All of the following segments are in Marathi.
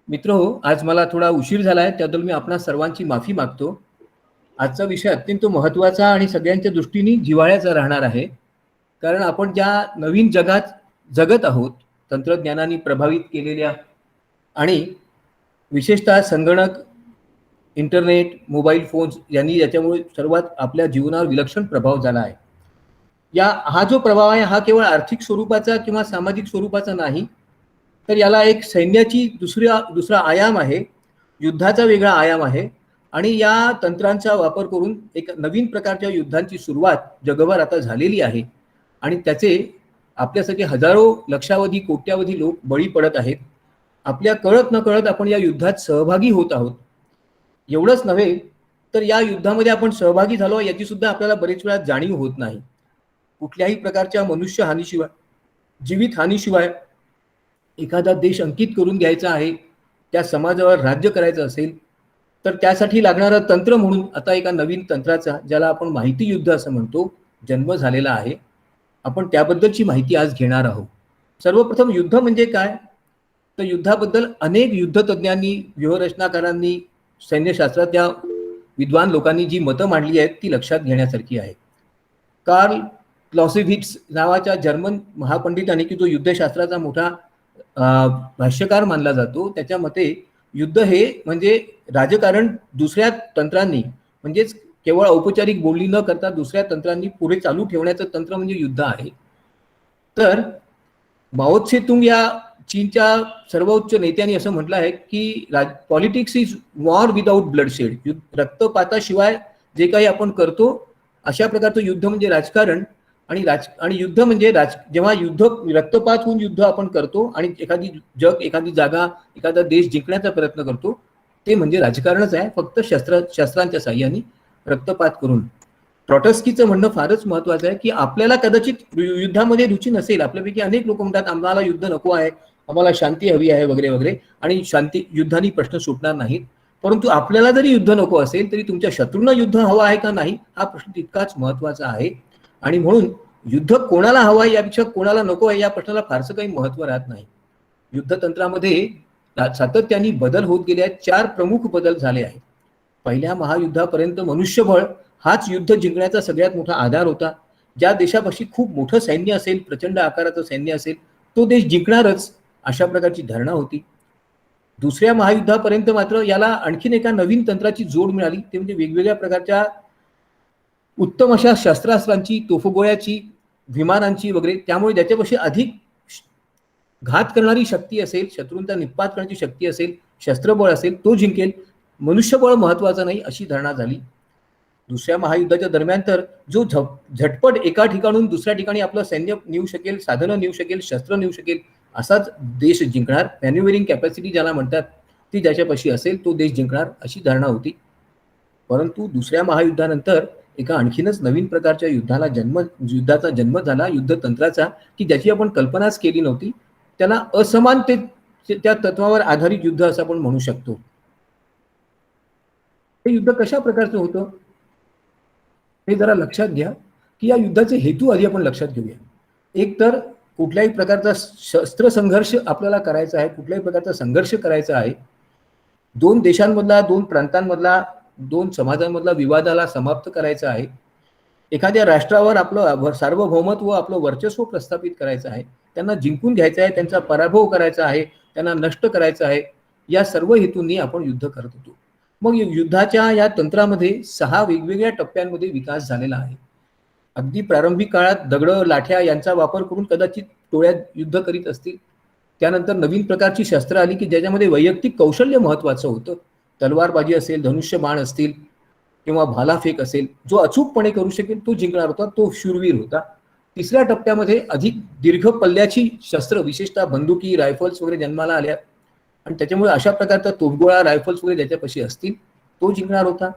मित्रहो, आज मला थोडा उशीर झाला आहे, त्याबद्दल मी आपणा सर्वांची माफी मागतो. आजचा विषय अत्यंत महत्त्वाचा आणि सगळ्यांच्या दृष्टीने जिव्हाळ्याचा राहणार आहे. कारण आपण ज्या नवीन जगात जगत आहोत, तंत्रज्ञानाने प्रभावित केलेल्या आणि विशेषतः संगणक, इंटरनेट, मोबाईल फोन्स यांनी याच्यामुळे सर्वात आपल्या जीवनावर विलक्षण प्रभाव झाला आहे. हा जो प्रभाव आहे हा केवळ आर्थिक स्वरूपाचा किंवा सामाजिक स्वरूपाचा नाही, तर याला एक सैन्याची दुसरा आयाम आहे, युद्धाचा वेगळा आयाम आहे आणि या तंत्रांचा वापर करून एक नवीन प्रकारच्या युद्धांची सुरुवात जगभर आता झालेली आहे आणि त्याचे आपल्यासाठी हजारो लक्षावधी कोट्यावधी लोक बळी पडत आहेत. आपल्या कळत न कळत आपण या युद्धात सहभागी होत आहोत. एवढंच नव्हे तर या युद्धामध्ये आपण सहभागी झालो याची सुद्धा आपल्याला बरेच वेळा जाणीव होत नाही. कुठल्याही प्रकारच्या मनुष्य हानीशिवाय, जीवित हानीशिवाय एखादा देश अंकित करून घ्यायचा आहे, त्या समाजावर राज्य करायचं असेल तर त्यासाठी लागणारं तंत्र म्हणून आता एका नवीन तंत्राचा, ज्याला आपण माहिती युद्ध असं म्हणतो, जन्म झालेला आहे. आपण त्याबद्दलची माहिती आज घेणार आहोत. सर्वप्रथम युद्ध म्हणजे काय, तर युद्धाबद्दल अनेक युद्धतज्ञांनी, व्यूहरचनाकारांनी, सैन्यशास्त्रातल्या विद्वान लोकांनी जी मतं मांडली आहेत ती लक्षात घेण्यासारखी आहे. कार्ल क्लॉसेव्हिट्स नावाच्या जर्मन महापंडितांनी, की जो युद्धशास्त्राचा मोठा भाष्यकार मानला जातो, त्याच्या मते युद्ध हे म्हणजे राजकारण दुसऱ्या तंत्रांनी, म्हणजेच केवळ औपचारिक बोलणी न करता दुसऱ्या तंत्रांनी पुढे चालू ठेवण्याचं तंत्र म्हणजे युद्ध आहे. तर माओ त्से-तुंग या चीनच्या सर्वोच्च नेत्यांनी असं म्हटलं आहे की politics is war without bloodshed. रक्तपाताशिवाय जे काही आपण करतो अशा प्रकारचं युद्ध म्हणजे राजकारण. आणि युद्ध म्हणजे जेव्हा युद्ध रक्तपात होऊन युद्ध आपण करतो आणि एखादी एखादी जागा, एखादा देश जिंकण्याचा प्रयत्न करतो, ते म्हणजे राजकारणच आहे, फक्त शस्त्रांच्या साह्याने रक्तपात करून. ट्रॉटस्कीचं म्हणणं फारच महत्वाचं आहे की आपल्याला कदाचित युद्धामध्ये रुची नसेल. आपल्यापैकी अनेक लोक म्हणतात आम्हाला युद्ध नको आहे, आम्हाला शांती हवी आहे वगैरे वगैरे, आणि युद्धाने प्रश्न सुटणार नाहीत. परंतु आपल्याला जरी युद्ध नको असेल तरी तुमच्या शत्रूंना युद्ध हवं आहे का नाही हा प्रश्न तितकाच महत्वाचा आहे. आणि म्हणून युद्ध कोणाला हवं आहे यापेक्षा कोणाला नको आहे या प्रश्नाला फारसं काही महत्व राहत नाही. युद्धतंत्रामध्ये सातत्याने बदल होत गेले आहेत. 4 प्रमुख बदल झाले आहेत. पहिल्या महायुद्धापर्यंत मनुष्यबळ हाच युद्ध जिंकण्याचा सगळ्यात मोठा आधार होता. ज्या देशापाशी खूप मोठं सैन्य असेल, प्रचंड आकाराचं सैन्य असेल, तो देश जिंकणारच, अशा प्रकारची धारणा होती. दुसऱ्या महायुद्धापर्यंत मात्र याला आणखीन एका नवीन तंत्राची जोड मिळाली, ते म्हणजे वेगवेगळ्या प्रकारच्या उत्तम अशा शस्त्रास्त्रांची, तोफगोळ्याची, विमानांची वगैरे. त्यामुळे ज्याच्यापाशी अधिक घात करणारी शक्ती असेल, शत्रूंचा निपात करण्याची शक्ती असेल, शस्त्रबळ असेल, तो जिंकेल, मनुष्यबळ महत्वाचं नाही, अशी धारणा झाली. दुसऱ्या महायुद्धाच्या दरम्यान तर जो झटपट एका ठिकाणून दुसऱ्या ठिकाणी आपलं सैन्य नेऊ शकेल, साधनं नेऊ शकेल, शस्त्र नेऊ शकेल, असाच देश जिंकणार. मॅन्युव्हरिंग कॅपॅसिटी ज्याला म्हणतात, ती ज्याच्यापाशी असेल तो देश जिंकणार, अशी धारणा होती. परंतु दुसऱ्या महायुद्धानंतर एका आणखीनच नवीन प्रकारच्या युद्धाचा जन्म झाला, युद्धतंत्राचा, की ज्याची आपण कल्पनाच केली नव्हती. त्याला असमानते त्या तत्वावर आधारित युद्ध असं आपण म्हणू शकतो. हे युद्ध कशा प्रकारचं होतं हे जरा लक्षात घ्या, की या युद्धाचे हेतू आधी आपण लक्षात घेऊया. एक तर कुठल्याही प्रकारचा शस्त्र संघर्ष आपल्याला करायचा आहे, कुठल्याही प्रकारचा संघर्ष करायचा आहे. 2 देशांमधला, 2 प्रांतांमधला, 2 समाजांमधला विवादाला समाप्त करायचा आहे. एखाद्या राष्ट्रावर आपलं सार्वभौमत्व, आपलं वर्चस्व प्रस्थापित करायचं आहे. त्यांना जिंकून घ्यायचं आहे, त्यांचा पराभव करायचा आहे, त्यांना नष्ट करायचं आहे. या सर्व हेतूंनी आपण युद्ध करत होतो. मग युद्धाच्या या तंत्रामध्ये 6 वेगवेगळ्या टप्प्यांमध्ये विकास झालेला आहे. अगदी प्रारंभिक काळात दगड, लाठ्या यांचा वापर करून कदाचित टोळ्यात युद्ध करीत असतील. त्यानंतर नवीन प्रकारची शस्त्र आली की ज्याच्यामध्ये वैयक्तिक कौशल्य महत्वाचं होतं. तलवारबाजी असेल, धनुष्यबाण असतील किंवा भालाफेक असेल, जो अचूकपणे करू शकेल तो जिंकणार होता, तो शूरवीर होता. तिसऱ्या टप्प्यामध्ये अधिक दीर्घ पल्ल्याची शस्त्र, विशेषतः बंदुकी, रायफल्स वगैरे जन्माला आल्या आणि त्याच्यामुळे अशा प्रकारचा तोफगोळा, रायफल्स वगैरे ज्याच्यापाशी असतील तो जिंकणार होता.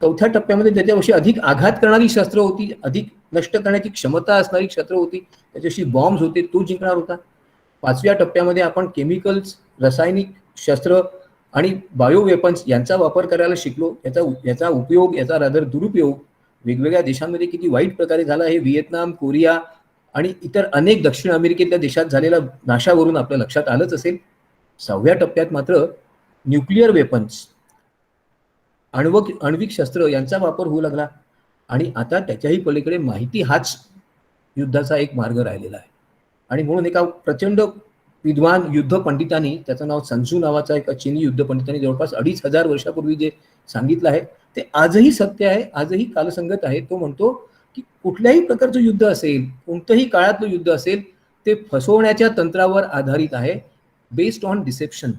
चौथ्या टप्प्यामध्ये ज्याच्यापाशी अधिक आघात करणारी शस्त्र होती, अधिक नष्ट करण्याची क्षमता असणारी शस्त्र होती, त्याच्याशी बॉम्ब्स होते, तो जिंकणार होता. 5व्या टप्प्यामध्ये आपण केमिकल्स, रासायनिक शस्त्र आणि बायो वेपन्स यांचा वापर करायला शिकलो. याचा उपयोग, याचा रादर दुरुपयोग वेगवेगळ्या देशांमध्ये किती वाईट प्रकारे झाला हे व्हिएतनाम, कोरिया आणि इतर अनेक दक्षिण अमेरिकेतल्या देशात झालेल्या नाशावरून आपल्या लक्षात आलंच असेल. 6व्या टप्प्यात मात्र न्यूक्लिअर वेपन्स, आण्विक शस्त्र यांचा वापर होऊ लागला. आणि आता त्याच्याही पलीकडे माहिती हाच युद्धाचा एक मार्ग राहिलेला आहे. आणि म्हणून एका प्रचंड विद्वान युद्ध पंडितांनी, त्याचं नाव सन्सू नावाचा एक चीनी युद्ध पंडितांनी जवळपास 2500 वर्षापूर्वी जे सांगितलं आहे ते आजही सत्य आहे, आजही कालसंगत आहे. तो म्हणतो की कुठल्याही प्रकारचं युद्ध असेल, कोणतंही काळातलं युद्ध असेल, ते फसवण्याच्या तंत्रावर आधारित आहे, बेस्ड ऑन डिसेप्शन.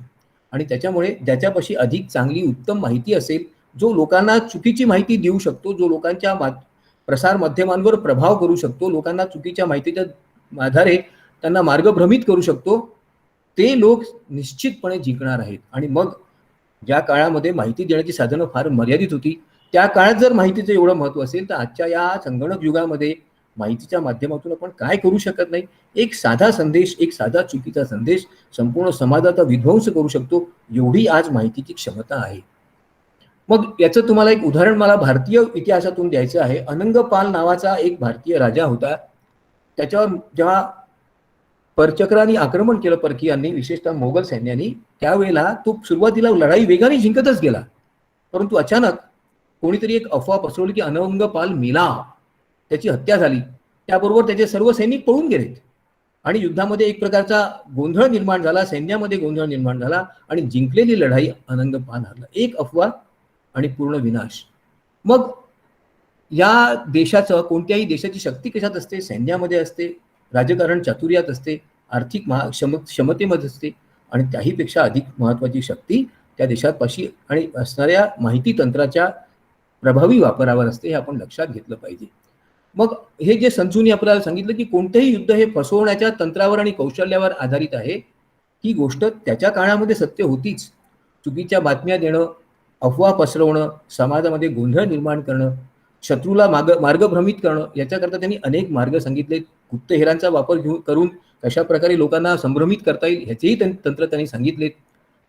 आणि त्याच्यामुळे ज्याच्यापाशी अधिक चांगली उत्तम माहिती असेल, जो लोकांना चुकीची माहिती देऊ शकतो, जो लोकांच्या प्रसार माध्यमांवर प्रभाव करू शकतो, लोकांना चुकीच्या माहितीच्या आधारे त्यांना मार्गभ्रमित करू शकतो, ते लोक निश्चितपणे जिंकणार आहेत. आणि मग ज्या काळामध्ये माहिती देण्याची साधनं फार मर्यादित होती, त्या काळात जर माहितीचं एवढं महत्व असेल, तर आजच्या या संगणक युगामध्ये माहितीच्या माध्यमातून आपण काय करू शकत नाही. एक साधा संदेश, एक साधा चुकीचा संदेश संपूर्ण समाजाचा विध्वंस करू शकतो, एवढी आज माहितीची क्षमता आहे. मग याचं तुम्हाला एक उदाहरण मला भारतीय इतिहासातून द्यायचं आहे. अनंगपाल नावाचा एक भारतीय राजा होता. त्याच्यावर जेव्हा परचक्रांनी आक्रमण केलं परकीयांनी, विशेषतः मोगल सैन्यानी, त्यावेळेला तो सुरुवातीला लढाई वेगाने जिंकतच गेला. परंतु अचानक कोणीतरी एक अफवा पसरवली की अनंगपाल मेला, त्याची हत्या झाली. त्याबरोबर त्याचे सर्व सैनिक पळून गेलेत आणि युद्धामध्ये एक प्रकारचा गोंधळ निर्माण झाला, सैन्यामध्ये गोंधळ निर्माण झाला आणि जिंकलेली लढाई अनंगपाल हारला. एक अफवा आणि पूर्ण विनाश. मग या देशाचं, कोणत्याही देशाची शक्ती कशात असते? सैन्यामध्ये असते, राजकारण चातुर्यात असते, आर्थिक क्षमतेमध्ये असते. आणि त्याहीपेक्षा अधिक महत्वाची शक्ती त्या देशापाशी आणि असणाऱ्या माहिती तंत्राच्या प्रभावी वापरावर असते, हे आपण लक्षात घेतलं पाहिजे. मग हे जे संसूनी आपल्याला सांगितलं की कोणतेही युद्ध हे फसवण्याच्या तंत्रावर आणि कौशल्यावर आधारित आहे, ही गोष्ट त्याच्या काळामध्ये सत्य होतीच. चुकीच्या बातम्या देणं, अफवा पसरवणं, समाजामध्ये गोंधळ निर्माण करणं, शत्रूला मार्गभ्रमित करणं, याच्याकरता त्यांनी अनेक मार्ग सांगितले. गुप्तहेरांचा वापर करून कशा प्रकारे लोकांना संभ्रमित करता येईल ह्याचेही तंत्र त्यांनी सांगितलेत.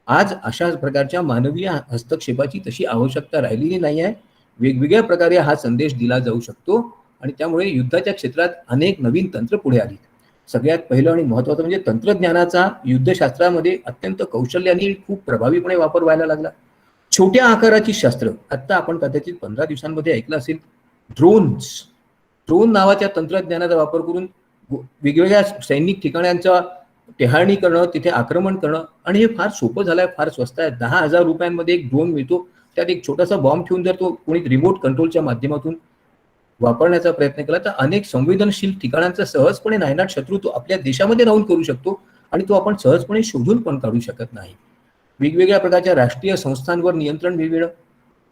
आज अशा प्रकारच्या मानवीय हस्तक्षेपाची तशी आवश्यकता राहिलेली नाही आहे. वेगवेगळ्या प्रकारे हा संदेश दिला जाऊ शकतो आणि त्यामुळे युद्धाच्या क्षेत्रात अनेक नवीन तंत्र पुढे आली. सगळ्यात पहिलं आणि महत्वाचं म्हणजे तंत्रज्ञानाचा युद्धशास्त्रामध्ये अत्यंत कौशल्याने खूप प्रभावीपणे वापर व्हायला लागला. छोट्या आकाराची शस्त्र, आता आपण कदाचित 15 दिवसांमध्ये ऐकलं असेल, ड्रोन नावाच्या तंत्रज्ञानाचा वापर करून वेगवेगळ्या सैनिक ठिकाणांचा टेहाळणी करणं, तिथे आक्रमण करणं. आणि हे फार सोपं झालंय, फार स्वस्त आहे. 10,000 रुपयांमध्ये एक ड्रोन मिळतो. त्यात एक छोटासा बॉम्ब ठेवून जर तो कोणी रिमोट कंट्रोलच्या माध्यमातून वापरण्याचा प्रयत्न केला तर अनेक संवेदनशील ठिकाणांचा सहजपणे नायनाट शत्रू तो आपल्या देशामध्ये राहून करू शकतो आणि तो आपण सहजपणे शोधून पण काढू शकत नाही. वेगवेगळ्या प्रकारच्या राष्ट्रीय संस्थांवर नियंत्रण मिळविणं,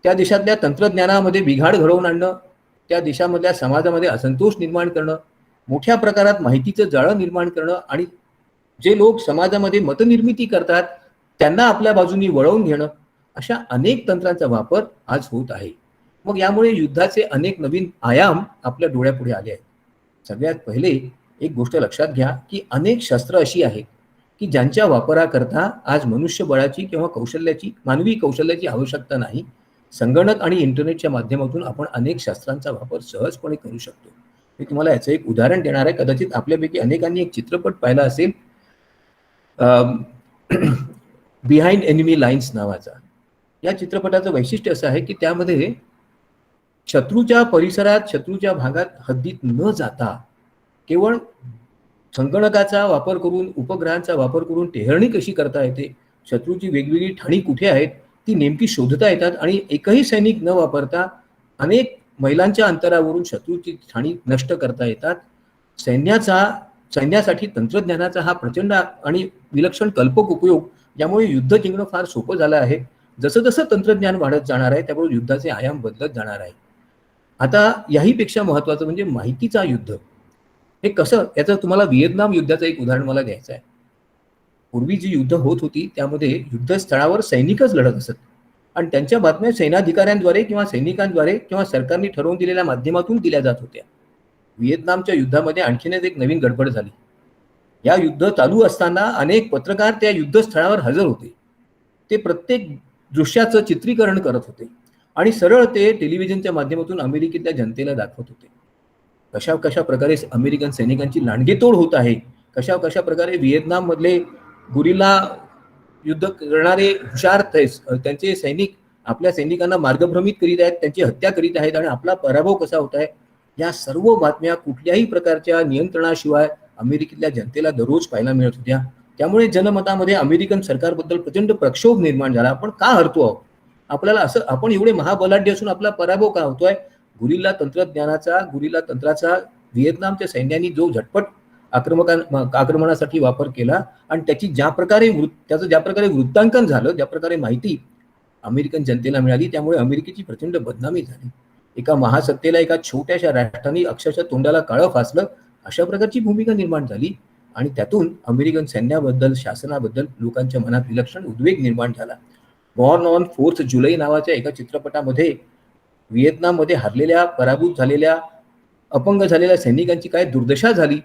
त्या देशातल्या तंत्रज्ञानामध्ये बिघाड घडवून आणणं, त्या देशामधल्या समाजामध्ये असंतोष निर्माण करणं, मोठ्या प्रकारात माहितीचं जाळं निर्माण करणं आणि जे लोक समाजामध्ये मतनिर्मिती करतात त्यांना आपल्या बाजूनी वळवून घेणं, अशा अनेक तंत्रांचा वापर आज होत आहे. मग यामुळे युद्धाचे अनेक नवीन आयाम आपल्या डोळ्यापुढे आले आहेत. सगळ्यात पहिले एक गोष्ट लक्षात घ्या की अनेक शस्त्र अशी आहेत की ज्यांच्या वापराकरता आज मनुष्यबळाची किंवा मानवी कौशल्याची आवश्यकता नाही. संगणक आणि इंटरनेटच्या माध्यमातून आपण अनेक शस्त्रांचा वापर सहजपणे करू शकतो. मी तुम्हाला याचं एक उदाहरण देणार आहे. कदाचित आपल्यापैकी अनेकांनी एक चित्रपट पाहिला असेल, बिहाइंड एनिमी लाईन्स नावाचा. या चित्रपटाचं वैशिष्ट्य असं आहे की त्यामध्ये शत्रूच्या परिसरात, शत्रूच्या भागात हद्दीत न जाता केवळ संगणकाचा वापर करून, उपग्रहांचा वापर करून टेहळणी कशी करता येते, शत्रूची वेगवेगळी ठाणी कुठे आहेत ती नेमकी शोधता येतात आणि एकही सैनिक न वापरता अनेक मैलांच्या अंतरावरून शत्रूची ठाणी नष्ट करता येतात. सैन्यासाठी तंत्रज्ञानाचा हा प्रचंड आणि विलक्षण कल्पक उपयोग, यामुळे युद्ध जिंकणं फार सोपं झालं आहे. जसं जसं तंत्रज्ञान वाढत जाणार आहे त्यामुळे युद्धाचे आयाम बदलत जाणार आहे. आता याहीपेक्षा महत्वाचं म्हणजे माहितीचा युद्ध. हे कसं, याचं तुम्हाला व्हिएतनाम युद्धाचं एक उदाहरण मला द्यायचं आहे. पूर्वी जी युद्ध होत होती त्यामध्ये युद्धस्थळावर सैनिकच लढत असत आणि त्यांच्या बातम्या सेनाधिकाऱ्यांद्वारे किंवा सैनिकांद्वारे किंवा सरकारने ठरवून दिलेल्या माध्यमातून दिल्या जात होत्या. व्हिएतनामच्या युद्धामध्ये आणखीनच एक नवीन गडबड झाली. या युद्ध चालू असताना अनेक पत्रकार त्या युद्धस्थळावर हजर होते. ते प्रत्येक दृश्याचं चित्रीकरण करत होते आणि सरळ ते टेलिव्हिजनच्या माध्यमातून अमेरिकेतल्या जनतेला दाखवत होते. कशा प्रकारे अमेरिकन सैनिकांची लांडगेतोड होत आहे, कशा प्रकारे व्हिएतनाम मधले गुरिल्ला युद्ध करणारे हुशार त्यांचे सैनिक आपल्या सैनिकांना मार्गभ्रमित करीत आहेत, त्यांची हत्या करीत आहेत आणि आपला पराभव कसा होत आहे, या सर्व बातम्या कुठल्याही प्रकारच्या नियंत्रणाशिवाय अमेरिकेतल्या जनतेला दररोज पाहायला मिळत होत्या. त्यामुळे जनमतामध्ये अमेरिकन सरकारबद्दल प्रचंड प्रक्षोभ निर्माण झाला. आपण का हरतो आहोत? आपल्याला असं, आपण एवढे महाबलाढ्य असून आपला पराभव का होतोय? गुरिल्ला तंत्राचा व्हिएतनामच्या सैन्याने जो झटपट आक्रमणासाठी वापर केला आणि त्याचं ज्या प्रकारे वृत्तांकन झालं, ज्या प्रकारे माहिती अमेरिकन जनतेला मिळाली, त्यामुळे अमेरिकेची प्रचंड बदनामी झाली. एका महासत्तेला एका छोट्याशा राष्ट्राने अक्षरशः तोंडाला काळं फासलं, अशा प्रकारची भूमिका निर्माण झाली आणि त्यातून अमेरिकन सैन्याबद्दल, शासनाबद्दल लोकांच्या मनात विलक्षण उद्वेग निर्माण झाला. बॉर्न ऑन 4 जुलै नावाच्या एका चित्रपटामध्ये व्हिएतनाममध्ये हरलेल्या, पराभूत झालेल्या, अपंग झालेल्या सैनिकांची काय दुर्दशा झाली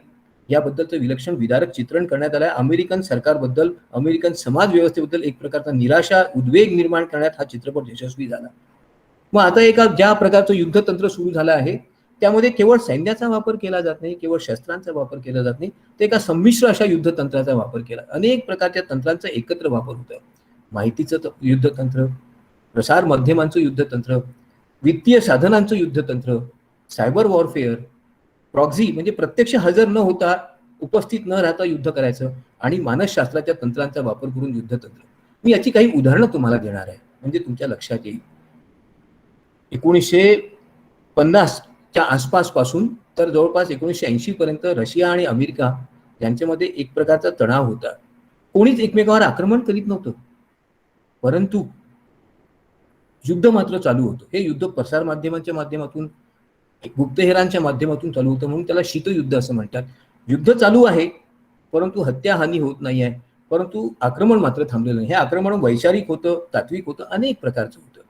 याबद्दलचं विलक्षण विदारक चित्रण करण्यात आलं. अमेरिकन सरकारबद्दल, अमेरिकन समाज व्यवस्थेबद्दल एक प्रकारचा निराशा, उद्वेग निर्माण करण्यात हा चित्रपट यशस्वी झाला. मग आता ज्या प्रकारचं युद्धतंत्र सुरू झालं आहे, त्यामध्ये केवळ सैन्याचा वापर केला जात नाही, केवळ शस्त्रांचा वापर केला जात नाही, ते एका संमिश्र अशा युद्धतंत्राचा वापर केला. अनेक प्रकारच्या तंत्रांचा एकत्र वापर होतोय. माहितीचं युद्धतंत्र, प्रसार माध्यमांचं युद्धतंत्र, वित्तीय साधनांचं युद्धतंत्र, सायबर वॉरफेअर, प्रॉक्झी म्हणजे प्रत्यक्ष हजर न होता, उपस्थित न राहता युद्ध करायचं, आणि मानसशास्त्राच्या तंत्रांचा वापर करून युद्धतंत्र. मी याची काही उदाहरणं तुम्हाला देणार आहे, म्हणजे तुमच्या लक्षात येईल. 1950च्या आसपासपासून तर जवळपास 1980 पर्यंत रशिया आणि अमेरिका यांच्यामध्ये एक प्रकारचा तणाव होता. कोणीच एकमेकावर आक्रमण करीत नव्हतं, परंतु युद्ध मात्र चालू होतं. हे युद्ध प्रसार माध्यमांच्या माध्यमातून, गुप्तहेरांच्या माध्यमातून चालू होतं, म्हणून त्याला शीतयुद्ध असं म्हणतात. युद्ध चालू आहे, परंतु हत्याहानी होत नाही आहे, परंतु आक्रमण मात्र थांबलेलं नाही. हे आक्रमण वैचारिक होतं, तात्विक होतं, अनेक प्रकारचं होतं.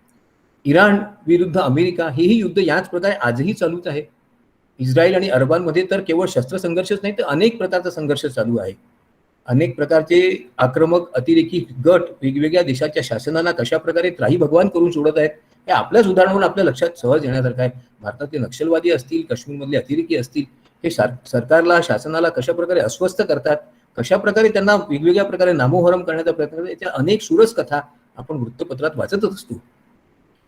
इराण विरुद्ध अमेरिका हेही युद्ध याच प्रकारे आजही चालूच आहे. इस्रायल आणि अरबांमध्ये तर केवळ शस्त्रसंघर्षच नाही, तर अनेक प्रकारचा संघर्ष चालू आहे. अनेक प्रकारचे आक्रमक अतिरेकी गट वेगवेगळ्या देशाच्या शासनाला कशा प्रकारे त्राही भगवान करून सोडत आहेत, हे आपल्याच उदाहरणावरून आपल्या लक्षात सहज येण्यासारखं आहे. भारतातले नक्षलवादी असतील, काश्मीरमधले अतिरेकी असतील, हे सरकारला, शासनाला कशा प्रकारे अस्वस्थ करतात, कशा प्रकारे त्यांना वेगवेगळ्या प्रकारे नामोहरम करण्याचा प्रयत्न करतात, याच्या अनेक सुरस कथा आपण वृत्तपत्रात वाचतच असतो.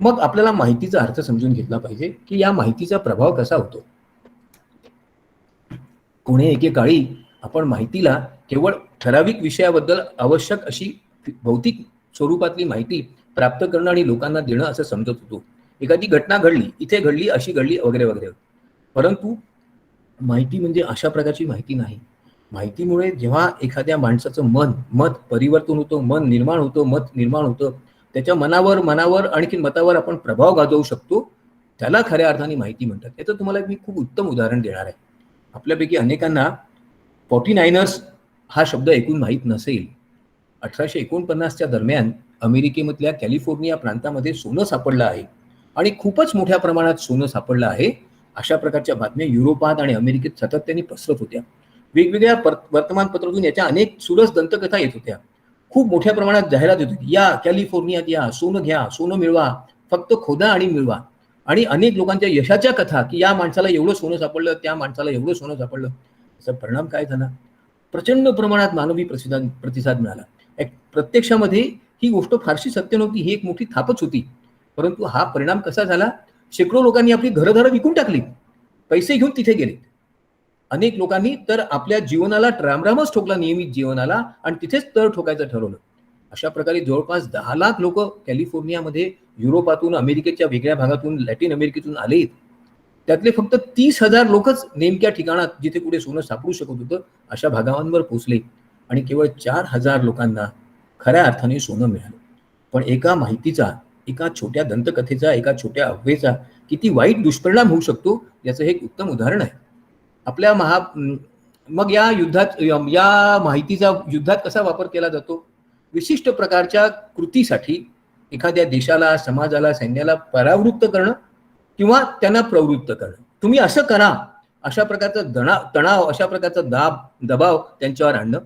मग आपल्याला माहितीचा अर्थ समजून घेतला पाहिजे की या माहितीचा प्रभाव कसा होतो. कोणी एकेकाळी आपण माहितीला केवळ ठराविक विषयाबद्दल आवश्यक अशी भौतिक स्वरूपातली माहिती प्राप्त करणं आणि लोकांना देणं असं समजत होतो. एखादी घटना घडली, इथे घडली, अशी घडली, वगैरे वगैरे. परंतु माहिती म्हणजे अशा प्रकारची माहिती नाही. माहितीमुळे जेव्हा एखाद्या माणसाचं मत परिवर्तन होतं, मन निर्माण होतं, त्याच्या मनावर आणखी मतावर आपण प्रभाव गाजवू शकतो, त्याला खऱ्या अर्थाने माहिती म्हणतात. याचं तुम्हाला मी खूप उत्तम उदाहरण देणार आहे. आपल्यापैकी अनेकांना 49ers हा शब्द ऐकून माहीत नसेल. 1849च्या दरम्यान अमेरिकेमधल्या कॅलिफोर्निया प्रांतामध्ये सोनं सापडलं आहे आणि खूपच मोठ्या प्रमाणात सोनं सापडलं आहे, अशा प्रकारच्या बातम्या युरोपात आणि अमेरिकेत सातत्याने पसरत होत्या. वेगवेगळ्या वर्तमानपत्रातून याच्या अनेक सुरस दंतकथा येत होत्या. खूप मोठ्या प्रमाणात जाहिरात येत होती, या कॅलिफोर्नियात या, सोनं घ्या, सोनं मिळवा, फक्त खोदा आणि मिळवा. आणि अनेक लोकांच्या यशाच्या कथा की या माणसाला एवढं सोनं सापडलं, त्या माणसाला एवढं सोनं सापडलं. याचा परिणाम काय झाला? प्रचंड प्रमाणात मानवी प्रतिसाद मिळाला. प्रत्यक्षामध्ये ही गोष्ट फारशी सत्य नव्हती, ही एक मोठी थापच होती. परंतु हा परिणाम कसा झाला? शेकडो लोकांनी आपली घरं विकून टाकली, पैसे घेऊन तिथे गेले. अनेक लोकांनी तर आपल्या जीवनाला रामरामच ठोकला, नियमित जीवनाला, आणि तिथेच तळ ठोकायचं ठरवलं. अशा प्रकारे जवळपास 10 लाख लोक कॅलिफोर्नियामध्ये युरोपातून, अमेरिकेच्या वेगळ्या भागातून, लॅटिन अमेरिकेतून आले. त्यातले फक्त 30,000 लोकच नेमक्या ठिकाणात, जिथे कुठे सोनं सापडू शकत होतं, अशा भागांवर पोहोचले आणि केवळ 4,000 लोकांना खऱ्या अर्थाने सोनं मिळालं. पण एका माहितीचा, एका छोट्या दंतकथेचा, एका छोट्या अफवेचा किती वाईट दुष्परिणाम होऊ शकतो, याचं हे एक उत्तम उदाहरण आहे. आपल्या मग या माहितीचा युद्धात कसा वापर केला जातो? विशिष्ट प्रकारच्या कृतीसाठी एखाद्या देशाला, समाजाला, सैन्याला परावृत्त करणं किंवा त्यांना प्रवृत्त करणं. तुम्ही असं करा, अशा प्रकारचा तणाव, अशा प्रकारचा दबाव त्यांच्यावर आणणं.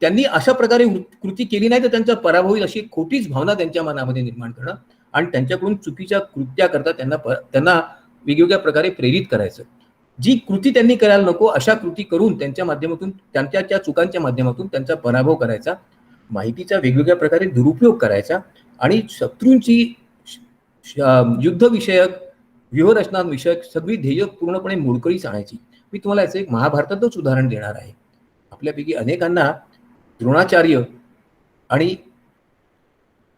त्यांनी अशा प्रकारे कृती केली नाही तर त्यांचा पराभव होईल, अशी खोटीच भावना त्यांच्या मनामध्ये निर्माण करणं आणि त्यांच्याकडून चुकीच्या कृत्याकरता त्यांना वेगवेगळ्या प्रकारे प्रेरित करायचं. जी कृती त्यांनी करायला नको, अशा कृती करून त्यांच्या माध्यमातून, त्यांच्या चुकांच्या माध्यमातून त्यांचा पराभव करायचा. माहितीचा वेगवेगळ्या प्रकारे दुरुपयोग करायचा आणि शत्रूंची युद्धविषयक, व्यूहरचनाविषयक सगळी ध्येय पूर्णपणे मोडकळीस आणायची. मी तुम्हाला याचं एक महाभारतातच उदाहरण देणार आहे. आपल्यापैकी अनेकांना द्रोणाचार्य आणि